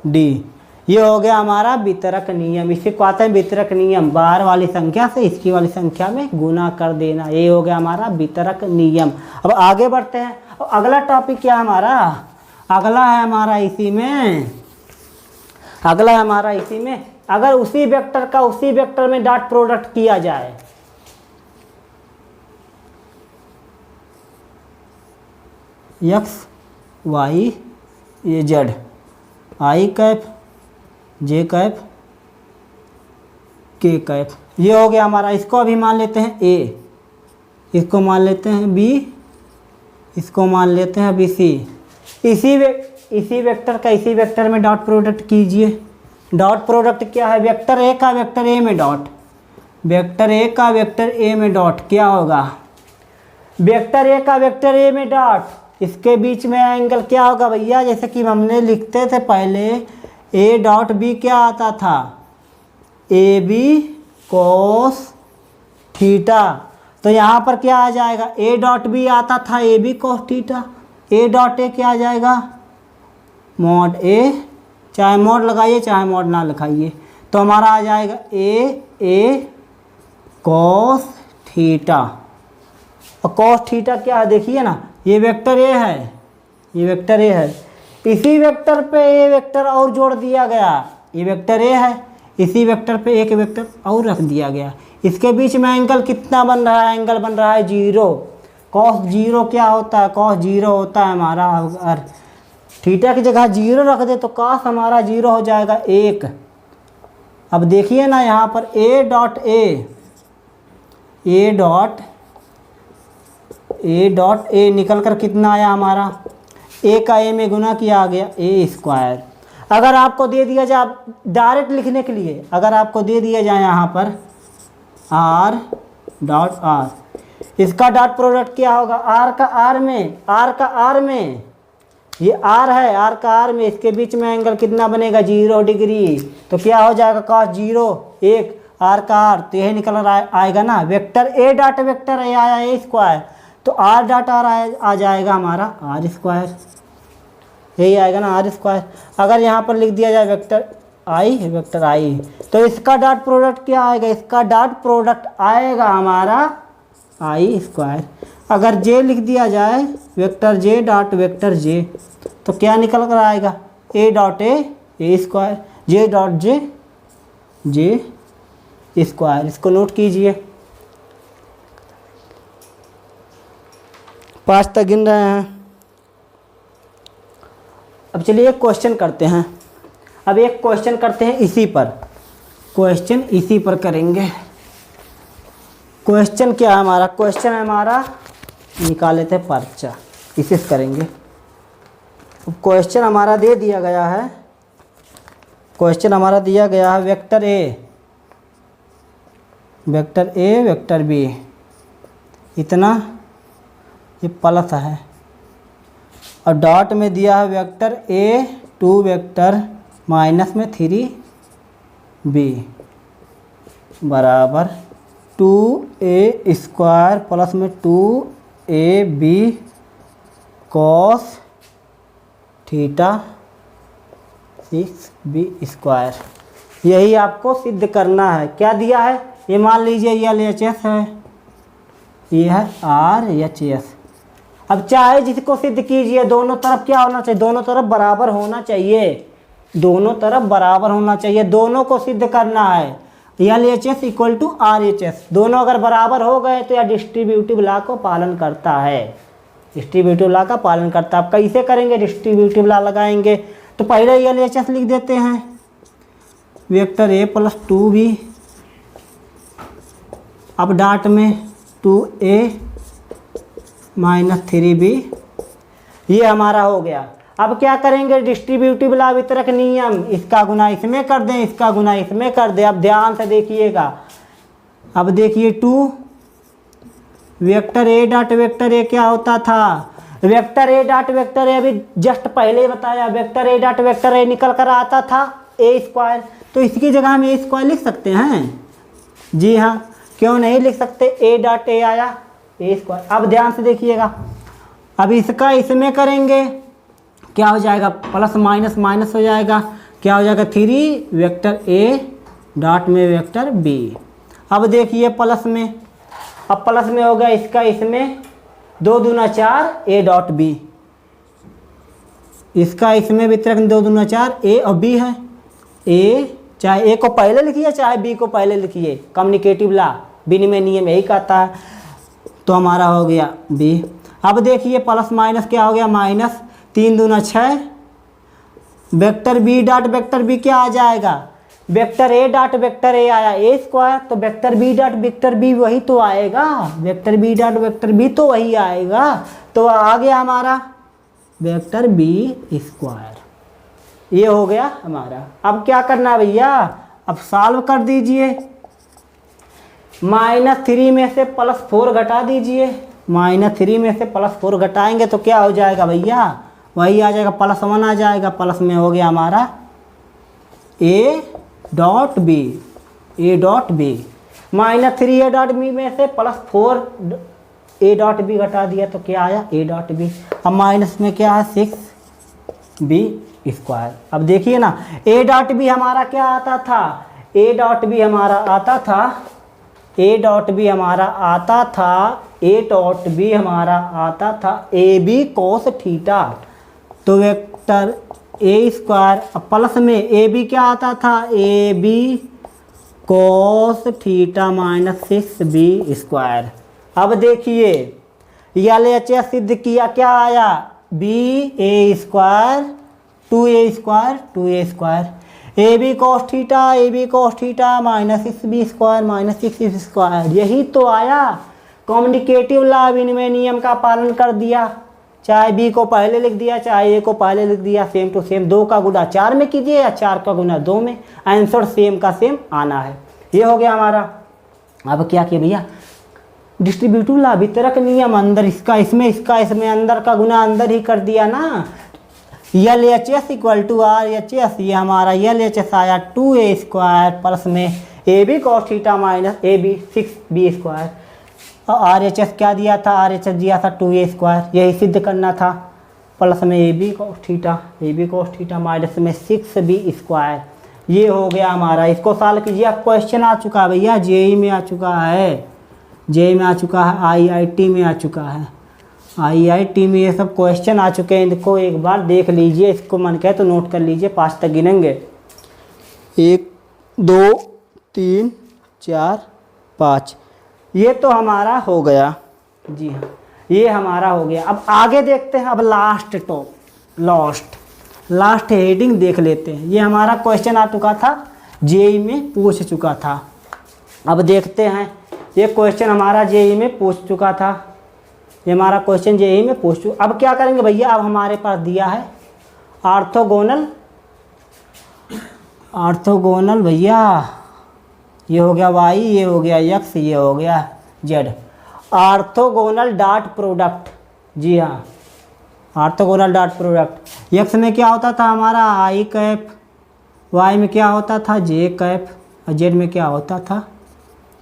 A: डी। ये हो गया हमारा वितरक नियम। इसे कहते हैं वितरक नियम, बाहर वाली संख्या से इसकी वाली संख्या में गुना कर देना, ये हो गया हमारा वितरक नियम। अब आगे बढ़ते हैं। अगला टॉपिक क्या हमारा, अगला है हमारा इसी में, अगला है हमारा इसी में, अगर उसी वेक्टर का उसी वेक्टर में डॉट प्रोडक्ट किया जाए, एक्स वाई ये जेड, आई कैप जे कैप के कैप, ये हो गया हमारा। इसको अभी मान लेते हैं ए, इसको मान लेते हैं बी, इसको मान लेते हैं अभी सी। इसी वेक्टर का इसी वेक्टर में डॉट प्रोडक्ट कीजिए। डॉट प्रोडक्ट क्या है, वेक्टर ए का वेक्टर ए में डॉट, वेक्टर ए का वेक्टर ए में डॉट क्या होगा, वेक्टर ए का वेक्टर ए में डॉट, इसके बीच में एंगल क्या होगा भैया, जैसे कि हमने लिखते थे पहले ए डॉट बी क्या आता था, ए बी कोस थीटा। तो यहाँ पर क्या आ जाएगा, ए डॉट बी आता था A B cos theta, A dot A क्या आ जाएगा मॉड ए, चाहे मॉड लगाइए चाहे मॉड ना लगाइए, तो हमारा आ जाएगा ए कोस थीटा। और कोस थीटा क्या है देखिए ना, ये वेक्टर ए है, ये वेक्टर ए है, इसी वेक्टर पे ए वेक्टर और जोड़ दिया गया, ये वेक्टर ए है, इसी वेक्टर पे एक वेक्टर और रख दिया गया। इसके बीच में एंगल कितना बन रहा है, एंगल बन रहा है 0। कॉस 0 क्या होता है, कॉस 0 होता है हमारा, अगर थीटा की जगह 0 रख दे तो कॉस हमारा 0 हो जाएगा 1। अब देखिए ना यहाँ पर ए डॉट ए निकल कर कितना आया हमारा, ए का ए में गुना किया आ गया ए स्क्वायर। अगर आपको दे दिया जाए डायरेक्ट लिखने के लिए, अगर आपको दे दिया जाए यहाँ पर आर डॉट आर, इसका डॉट प्रोडक्ट क्या होगा, आर का आर में, ये आर है, आर का आर में, इसके बीच में एंगल कितना बनेगा 0 डिग्री, तो क्या हो जाएगा कॉस 0 1 आर का आर, तो यही निकल आएगा ना, vector A dot vector A आया ए स्क्वायर, तो आर डॉट आर आ जाएगा हमारा आर स्क्वायर, यही आएगा ना आर स्क्वायर। अगर यहाँ पर लिख दिया जाए वेक्टर आई, तो इसका डॉट प्रोडक्ट क्या आएगा, इसका डॉट प्रोडक्ट आएगा हमारा आई स्क्वायर। अगर जे लिख दिया जाए वेक्टर जे डॉट वेक्टर जे, तो क्या निकल कर आएगा ए डॉट ए square, J dot J square. इसको नोट कीजिए, 5 तक गिन रहे हैं। अब चलिए एक क्वेश्चन करते हैं, अब एक क्वेश्चन करते हैं इसी पर, क्वेश्चन इसी पर करेंगे। क्वेश्चन क्या है हमारा, क्वेश्चन है हमारा, निकाल लेते हैं पर्चा, इसी से करेंगे। अब क्वेश्चन हमारा दे दिया गया है, क्वेश्चन हमारा दिया गया है वेक्टर ए वेक्टर बी, इतना ये प्लस है, और डॉट में दिया है वेक्टर ए 2 वेक्टर माइनस में 3 बी बराबर 2a स्क्वायर प्लस में 2ab cos theta 6b square. यही आपको सिद्ध करना है। क्या दिया है, ये मान लीजिए ये LHS है, ये है RHS। अब चाहे जिसको सिद्ध कीजिए, दोनों तरफ क्या होना चाहिए, दोनों तरफ बराबर होना चाहिए, दोनों तरफ बराबर होना चाहिए, दोनों को सिद्ध करना है। LHS इक्वल टू RHS, दोनों अगर बराबर हो गए तो यह डिस्ट्रीब्यूटिव लॉ को पालन करता है, डिस्ट्रीब्यूटिव लॉ का पालन करता है। आप कैसे करेंगे, डिस्ट्रीब्यूटिव लॉ लगाएंगे तो पहले LHS लिख देते हैं, वेक्टर a प्लस 2b, अब डॉट में 2a माइनस 3b, ये हमारा हो गया। अब क्या करेंगे, डिस्ट्रीब्यूटिव लॉ वितरक नियम, इसका गुना इसमें कर दें, इसका गुना इसमें कर दें। अब ध्यान से देखिएगा, अब देखिए 2 vector A dot vector A क्या होता था, वेक्टर ए डॉट वेक्टर ए अभी जस्ट पहले ही बताया, वेक्टर ए डॉट वेक्टर ए निकल कर आता था ए स्क्वायर, तो इसकी जगह हम ए स्क्वायर लिख सकते हैं, जी हाँ, क्यों नहीं लिख सकते, ए डॉट ए आया ए स्क्वायर। अब ध्यान से देखिएगा, अब इसका इसमें करेंगे, क्या हो जाएगा, प्लस माइनस माइनस हो जाएगा, क्या हो जाएगा 3 वेक्टर ए डॉट में वेक्टर बी। अब देखिए प्लस में, अब प्लस में हो गया इसका इसमें, 2 दूना 4 ए डॉट बी, इसका इसमें वितरक 2 दूना 4 ए और बी है, ए चाहे ए को पहले लिखिए चाहे बी को पहले लिखिए, कम्युनिकेटिव लॉ विनिमय नियम यही कहता है, तो हमारा हो गया बी। अब देखिए प्लस माइनस क्या हो गया, माइनस 3 दूना 6 vector B dot vector B क्या आ जाएगा, vector A dot vector A आया ए स्क्वायर, तो vector B dot vector B वही तो आएगा, vector B dot vector B तो वही आएगा। तो आ गया हमारा वेक्टर बी स्क्वायर, ये हो गया हमारा। अब क्या करना है भैया, अब सॉल्व कर दीजिए। -3 में से +4 घटा दीजिए, -3 में से +4 घटाएंगे तो क्या हो जाएगा भैया, वही आ जाएगा, +1 आ जाएगा, प्लस में हो गया हमारा A dot B, A dot B. -3 A dot B में से +4 ए डॉट बी घटा दिया तो क्या आया, ए डॉट बी। अब माइनस में क्या है 6b स्क्वायर। अब देखिए ना, ए डॉट बी हमारा क्या आता था, ए डॉट बी हमारा आता था, ए डॉट बी हमारा आता था, ए डॉट बी हमारा आता था ए बी कोस थीटा। तो वेक्टर ए स्क्वायर प्लस में ए बी क्या आता था, A B cos theta -6b square. अब देखिए LHS सिद्ध किया, क्या आया, B a square 2a square 2a square, a B cos theta -6b square -6 square, यही तो आया। कम्युनिकेटिव लॉ विनिमय नियम का पालन कर दिया, चाहे बी को पहले लिख दिया चाहे ए को पहले लिख दिया, सेम टू सेम। 2 का गुना 4 में कीजिए या 4 का गुना 2 में, आंसर सेम का सेम आना है। ये हो गया हमारा। अब क्या किया भैया, डिस्ट्रीब्यूटिव लॉ वितरक नियम, अंदर इसका इसमें, इसका इसमें, अंदर का गुना अंदर ही कर दिया ना। LHS इक्वल टू RHS, ये हमारा LHS आया 2a स्क्वायर प्लस में a B cos theta -AB 6b square. और RHS क्या दिया था, RHS दिया था 2a स्क्वायर, यही सिद्ध करना था, प्लस में AB cos थीटा माइनस में 6b स्क्वायर। ये हो गया हमारा। इसको सॉल्व कीजिए। अब क्वेश्चन आ चुका है भैया, जेई में आ चुका है, जेई में आ चुका है, IIT में आ चुका है, IIT में ये सब क्वेश्चन आ चुके हैं। इनको एक बार देख लीजिए, इसको मन कहे तो नोट कर लीजिए, 5 तक गिनेंगे, 1 2 3 4 5। ये तो हमारा हो गया, जी हाँ ये हमारा हो गया। अब आगे देखते हैं, अब लास्ट हेडिंग देख लेते हैं। ये हमारा क्वेश्चन आ चुका था, जेई में पूछ चुका था। अब देखते हैं, ये क्वेश्चन हमारा जेई में पूछ चुका था, ये हमारा क्वेश्चन जेई में पूछ चुका। अब क्या करेंगे भैया, अब हमारे पास दिया है ऑर्थोगोनल भैया, ये हो गया y, ये हो गया x, ये हो गया z। ऑर्थोगोनल डॉट प्रोडक्ट, जी हाँ ऑर्थोगोनल डॉट प्रोडक्ट। x में क्या होता था हमारा i कैप, y में क्या होता था j कैप, और z में क्या होता था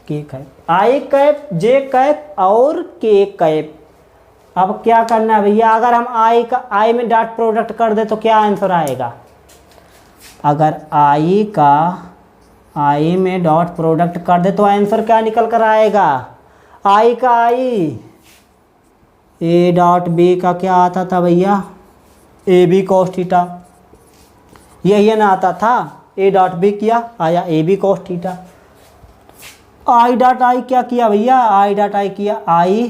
A: k cap. i cap, j cap और k कैप। अब क्या करना है भैया, अगर हम i में डॉट प्रोडक्ट कर दे तो क्या आंसर आएगा, अगर i में डॉट प्रोडक्ट कर दे तो आंसर क्या निकल कर आएगा, i का i, a डॉट b का क्या आता था भैया, ए बी कॉस थीटा, यही ना आता था, a डॉट b किया आया A B cos theta. i dot i क्या किया भैया, i डॉट i किया i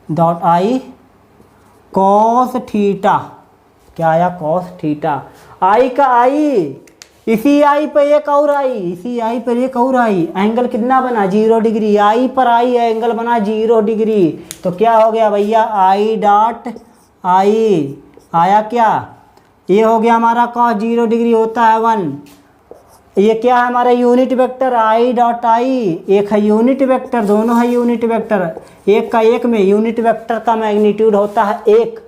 A: dot i cos theta, क्या आया कॉस थीटा। i का i, इसी i पर एक और i, इसी i पर एक और i, एंगल कितना बना 0 डिग्री, i पर i एंगल बना 0 डिग्री। तो क्या हो गया भैया, i डॉट i आया क्या, ये हो गया हमारा cos 0 डिग्री होता है 1। ये क्या है हमारा unit vector i dot i, एक है यूनिट वेक्टर, दोनों है यूनिट वेक्टर, एक का एक में यूनिट वेक्टर का मैग्नीट्यूड होता है 1,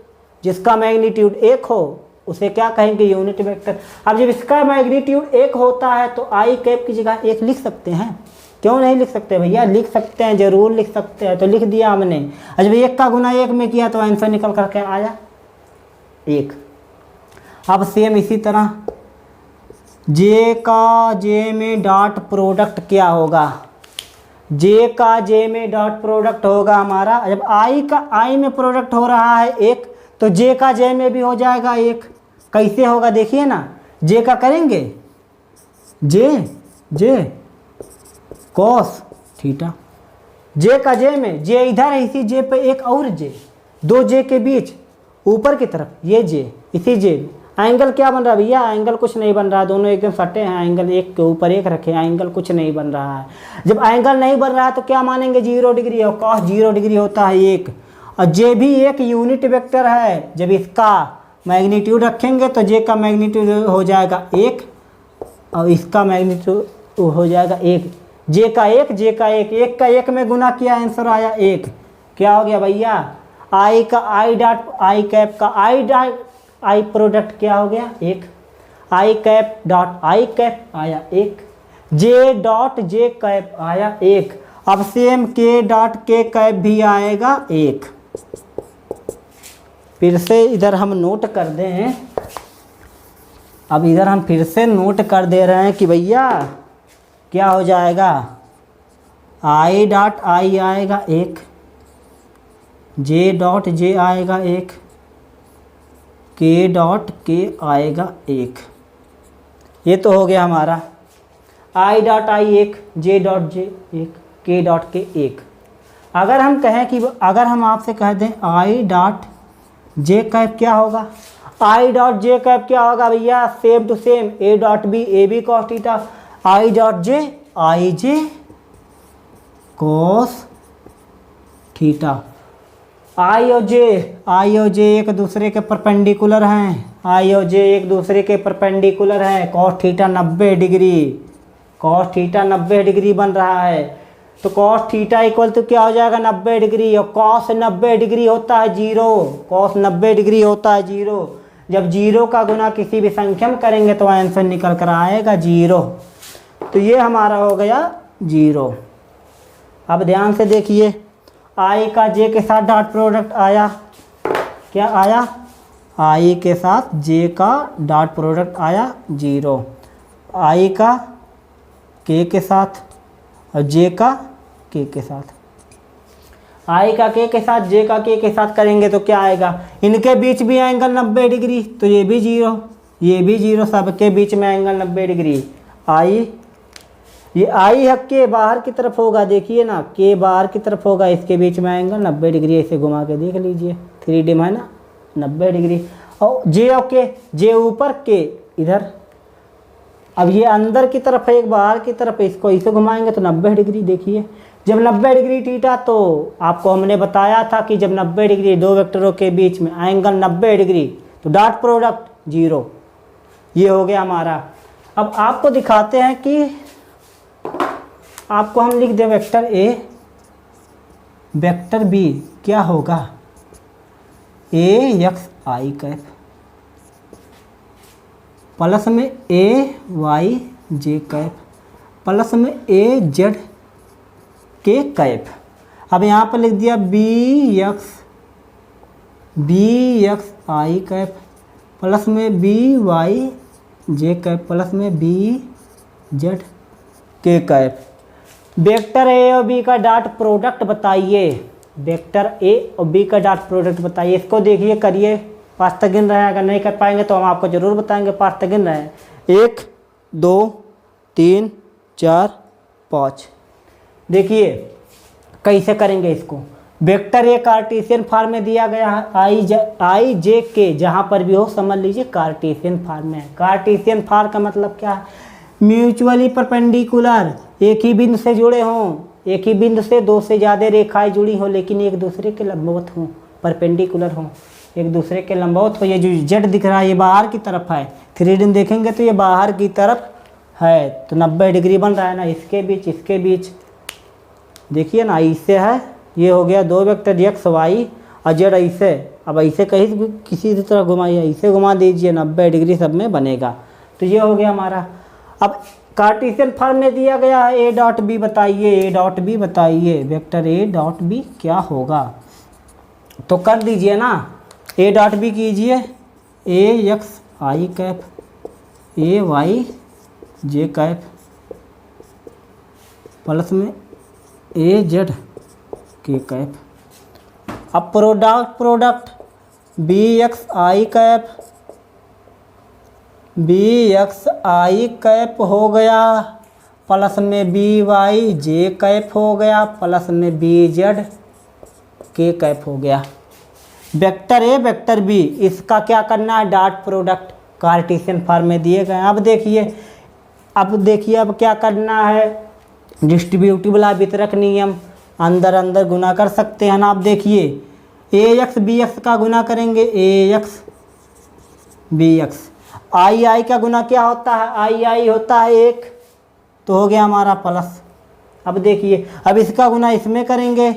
A: जिसका मैग्नीट्यूड 1 हो उसे क्या कहेंगे यूनिट वेक्टर। अब जब इसका मैग्नीट्यूड 1 होता है तो i कैप की जगह 1 लिख सकते हैं, क्यों नहीं लिख सकते भैया, लिख सकते हैं, जरूर लिख सकते हैं। तो लिख दिया हमने। जब 1 का गुना 1 में किया तो आंसर निकल करके आया 1। अब सेम इसी तरह j का j में डॉट प्रोडक्ट क्या होगा, j का j में डॉट प्रोडक्ट होगा हमारा, जब i का i में प्रोडक्ट हो रहा है 1 तो j का j में भी हो जाएगा 1। कैसे होगा देखिए ना, j का करेंगे j कॉस थीटा, j का j में, j इधर है, इसी j पे एक और j, 2 j के बीच ऊपर की तरफ ये j, इसी j एंगल क्या बन रहा है भैया, एंगल कुछ नहीं बन रहा है, दोनों एकदम सटे हैं, एंगल एक के ऊपर एक रखे, एंगल कुछ नहीं बन रहा है। जब एंगल नहीं बन रहा है तो क्या मानेंगे, 0 डिग्री, और cos 0 डिग्री होता है 1, और जे भी एक यूनिट वेक्टर है। जब इसका मैग्नीट्यूड रखेंगे तो जे का मैग्नीट्यूड हो जाएगा 1 और इसका मैग्नीट्यूड हो जाएगा 1, जे का 1, जे का 1, 1 का 1 में गुना किया, आंसर आया 1। क्या हो गया भैया, आई का आई डॉट आई कैप का आई डॉट आई प्रोडक्ट क्या हो गया 1, आई कैप डॉट आई कैप आया 1, जे डॉट जे कैप आया 1। अब सेम के डॉट के कैप भी आएगा 1। फिर से इधर हम नोट कर दें, अब इधर हम फिर से नोट कर दे रहे हैं कि भैया क्या हो जाएगा, आई डॉट आई आएगा 1, जे डॉट जे आएगा 1, के डॉट के आएगा 1। ये तो हो गया हमारा I dot I 1, J dot J 1, के डॉट के 1। अगर हम कहें कि अगर हम आपसे कह दें आई डॉट जे कैप क्या होगा, आई डॉट जे कैप क्या होगा भैया, same to same A dot B, A B cos theta, I dot J I J cos theta. I और जे एक दूसरे के परपेंडिकुलर हैं, आई और जे एक दूसरे के परपेंडिकुलर हैं, cos theta 90 degree, cos theta 90 degree बन रहा है। तो कॉस थीटा इक्वल तो क्या हो जाएगा 90 डिग्री, और कॉस 90 डिग्री होता है 0, कॉस 90 डिग्री होता है 0। जब 0 का गुना किसी भी संख्या में करेंगे तो आंसर निकल कर आएगा 0। तो ये हमारा हो गया 0। अब ध्यान से देखिए, आई का जे के साथ डॉट प्रोडक्ट आया, क्या आया, आई के साथ जे का डॉट प्रोडक्ट आया 0, आई का के साथ और जे का के साथ, आई का के साथ जे का के साथ करेंगे तो क्या आएगा, इनके बीच भी एंगल 90 डिग्री, तो ये भी 0, ये भी 0, सबके बीच में एंगल 90 डिग्री। आई, ये आई है के बाहर की तरफ होगा, देखिए ना, के बाहर की तरफ होगा, इसके बीच में एंगल 90 डिग्री, ऐसे घुमा के देख लीजिए, 3D में है ना 90 डिग्री। और जे और के, जे ऊपर के इधर, अब ये अंदर की तरफ है, एक बाहर की तरफ, इसको इसे घुमाएंगे तो 90 डिग्री। देखिए जब 90 डिग्री थीटा, तो आपको हमने बताया था कि जब 90 डिग्री दो वेक्टरों के बीच में एंगल 90 डिग्री तो डॉट प्रोडक्ट 0। ये हो गया हमारा। अब आपको दिखाते हैं कि आपको हम लिख दें वेक्टर ए, वेक्टर बी क्या होगा, ए एक्स आई कैप प्लस में ए वाई जे कैप प्लस में ए जेड के कैप। अब यहाँ पर लिख दिया B X I cap plus में B Y J cap plus में बी जेड के कैप। वेक्टर ए और बी का डॉट प्रोडक्ट बताइए, वेक्टर ए और बी का डॉट प्रोडक्ट बताइए। इसको देखिए, करिए, 5 तक गिन रहे हैं, अगर नहीं कर पाएंगे तो हम आपको ज़रूर बताएंगे। 5 तक गिन रहे हैं, 1 2 3 4 5। देखिए कैसे करेंगे इसको। वेक्टर ए कार्टेशियन फॉर्म में दिया गया है, आई जे के, जहाँ पर भी हो समझ लीजिए कार्टेशियन फॉर्म में है। कार्टेशियन फॉर्म का मतलब क्या है, म्यूचुअली परपेंडिकुलर, एक ही बिंदु से जुड़े हों, एक ही बिंदु से 2 से ज़्यादा रेखाएं जुड़ी हों लेकिन एक दूसरे के लंबवत हों, परपेंडिकुलर हों, एक दूसरे के लंबवत हो। ये जो जेड दिख रहा है ये बाहर की तरफ है, 3D में देखेंगे तो ये बाहर की तरफ है, तो 90 डिग्री बन रहा है ना, इसके बीच देखिए ना, ऐसे है, ये हो गया 2 वेक्टर एक्स वाई और जेड ऐसे। अब ऐसे कहीं किसी तरह घुमाइए, ऐसे घुमा दीजिए, 90 डिग्री सब में बनेगा। तो ये हो गया हमारा। अब कार्टेशियन फॉर्म में दिया गया है ए डॉट बी बताइए, ए डॉट बी बताइए, वेक्टर ए डॉट बी क्या होगा। तो कर दीजिए ना, ए डॉट बी कीजिए, A X I cap A Y J cap plus में ए जेड के कैप। अब product B X I cap हो गया प्लस में बी वाई जे कैप हो गया प्लस में बी जेड के कैप हो गया। वेक्टर ए वेक्टर बी, इसका क्या करना है, डॉट प्रोडक्ट। कार्टेशियन फॉर्म में दिए गए हैं। अब देखिए अब क्या करना है, डिस्ट्रीब्यूटिव ला वितरक नियम, अंदर अंदर गुना कर सकते हैं ना। अब देखिए ए एक्स बी एक्स का गुना करेंगे, ए एक्स बी एक्स, आई आई का गुना क्या होता है, आई आई होता है 1, तो हो गया हमारा प्लस। अब देखिए अब इसका गुना इसमें करेंगे,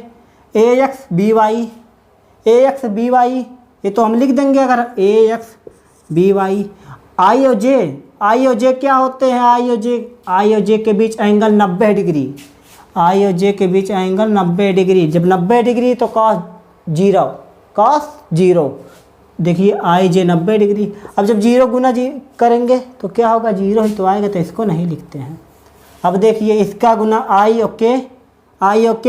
A: ए एक्स बी वाई, ए एक्स बी वाई ये तो हम लिख देंगे अगर ए एक्स बी वाई। आई और जे क्या होते हैं, आई और जे के बीच एंगल 90 डिग्री, आई और जे के बीच एंगल 90 डिग्री। जब 90 डिग्री तो कॉस जीरो, देखिए आई जे 90 डिग्री। अब जब जीरो गुना करेंगे तो क्या होगा, जीरो ही तो आएगा, तो इसको नहीं लिखते हैं। अब देखिए इसका गुना आई और के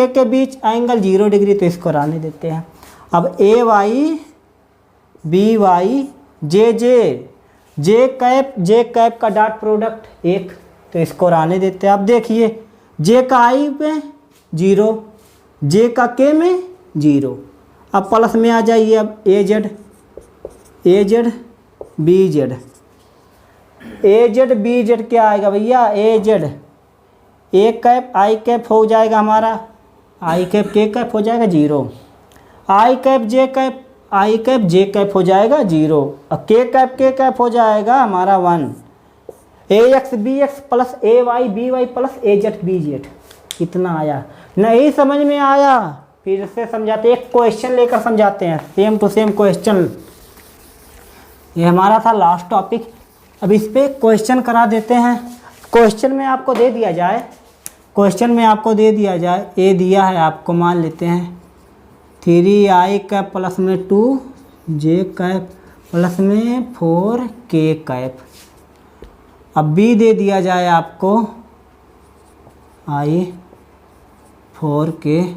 A: के बीच एंगल 0 डिग्री, तो इसको रहने देते हैं। अब ए Y B Y J cap का डॉट प्रोडक्ट 1, तो इसको रहने देते हैं। अब देखिए जे का आई पे 0, जे का के में 0। अब प्लस में आ जाइए, अब ए जेड बी जेड क्या आएगा भैया, A Z A cap I cap हो जाएगा हमारा, आई कैप के कैप हो जाएगा 0, आई कैप जे कैप हो जाएगा 0, और के कैप हो जाएगा हमारा 1। ए एक्स बी एक्स प्लस ए वाई बी वाई प्लस ए जेड बी जेड, कितना आया, नहीं समझ में आया फिर से समझाते, एक क्वेश्चन लेकर समझाते हैं, सेम टू सेम क्वेश्चन। ये हमारा था लास्ट टॉपिक, अब इस पर क्वेश्चन करा देते हैं। क्वेश्चन में आपको दे दिया जाए, ए दिया है आपको, मान लेते हैं 3i कैप प्लस में 2j कैप प्लस में 4k कैप। अब b दे दिया जाए आपको i 4k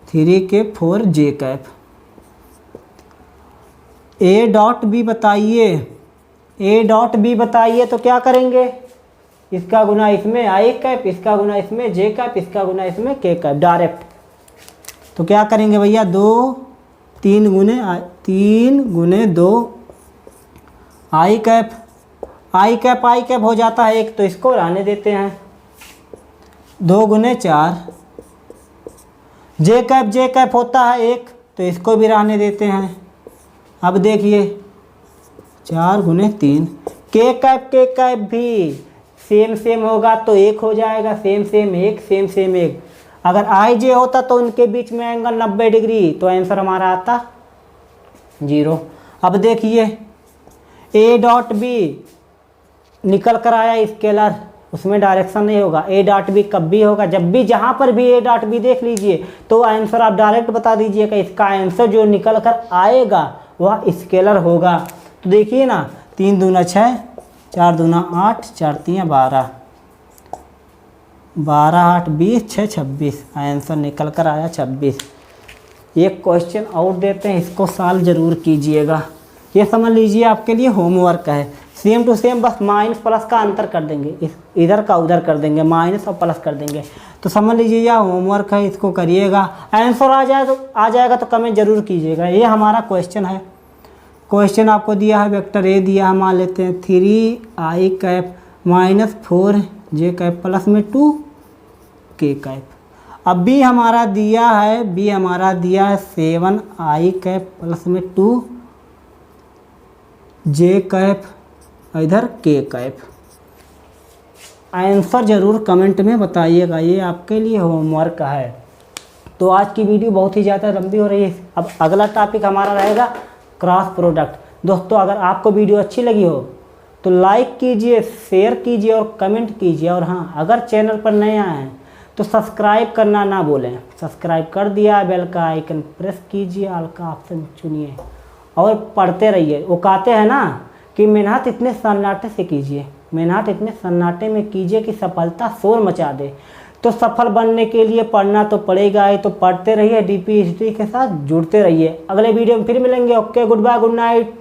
A: 3k 4j cap. a dot b बताइए, तो क्या करेंगे, इसका गुना इसमें i कैप, इसका गुना इसमें j कैप, इसका गुना इसमें k कैप डायरेक्ट। तो क्या करेंगे भैया, 3 गुने 2 आई कैप हो जाता है 1, तो इसको रहने देते हैं। 2 गुने 4 जे कैप होता है 1, तो इसको भी रहने देते हैं। अब देखिए 4 गुने 3 के कैप भी सेम होगा, तो 1 हो जाएगा, सेम 1। अगर आई जे होता तो उनके बीच में एंगल 90 डिग्री, तो आंसर हमारा आता 0। अब देखिए ए डॉट बी निकल कर आया स्केलर, उसमें डायरेक्शन नहीं होगा। ए डॉट बी कब भी होगा, जब भी जहाँ पर भी ए डॉट बी देख लीजिए तो आंसर आप डायरेक्ट बता दीजिएगा, इसका आंसर जो निकल कर आएगा वह स्केलर होगा। तो देखिए ना, 3 दूना 6, 4 दूना 8, 4 3 12, 12 8 20, 6 26, आंसर निकल कर आया 26। एक क्वेश्चन और देते हैं, इसको सॉल्व ज़रूर कीजिएगा। ये समझ लीजिए आपके लिए होमवर्क है, सेम टू सेम, बस माइनस प्लस का अंतर कर देंगे, इधर का उधर कर देंगे, माइनस और प्लस कर देंगे। तो समझ लीजिए यह होमवर्क है, इसको करिएगा। आंसर आ जाएगा तो कमेंट जरूर कीजिएगा। ये हमारा क्वेश्चन है। क्वेश्चन आपको दिया है, वेक्टर ए दिया है, मान लेते हैं 3i cap minus 4j cap plus में 2k कैप। अब बी हमारा दिया है 7i कैप प्लस में 2j कैप, इधर k कैप। आंसर ज़रूर कमेंट में बताइएगा, ये आपके लिए होमवर्क है। तो आज की वीडियो बहुत ही ज़्यादा लंबी हो रही है। अब अगला टॉपिक हमारा रहेगा क्रॉस प्रोडक्ट। दोस्तों अगर आपको वीडियो अच्छी लगी हो तो लाइक कीजिए, शेयर कीजिए और कमेंट कीजिए। और हाँ, अगर चैनल पर नए आए हैं तो सब्सक्राइब करना ना भूलें। सब्सक्राइब कर दिया, बेल का आइकन प्रेस कीजिए, ऑल का ऑप्शन चुनिए और पढ़ते रहिए। वो कहते हैं ना कि मेहनत इतने सन्नाटे से कीजिए, मेहनत इतने सन्नाटे में कीजिए कि सफलता शोर मचा दे। तो सफल बनने के लिए पढ़ना तो पड़ेगा ही, तो पढ़ते रहिए, डीपी हिस्ट्री के साथ जुड़ते रहिए। अगले वीडियो में फिर मिलेंगे। Okay, goodbye, good night.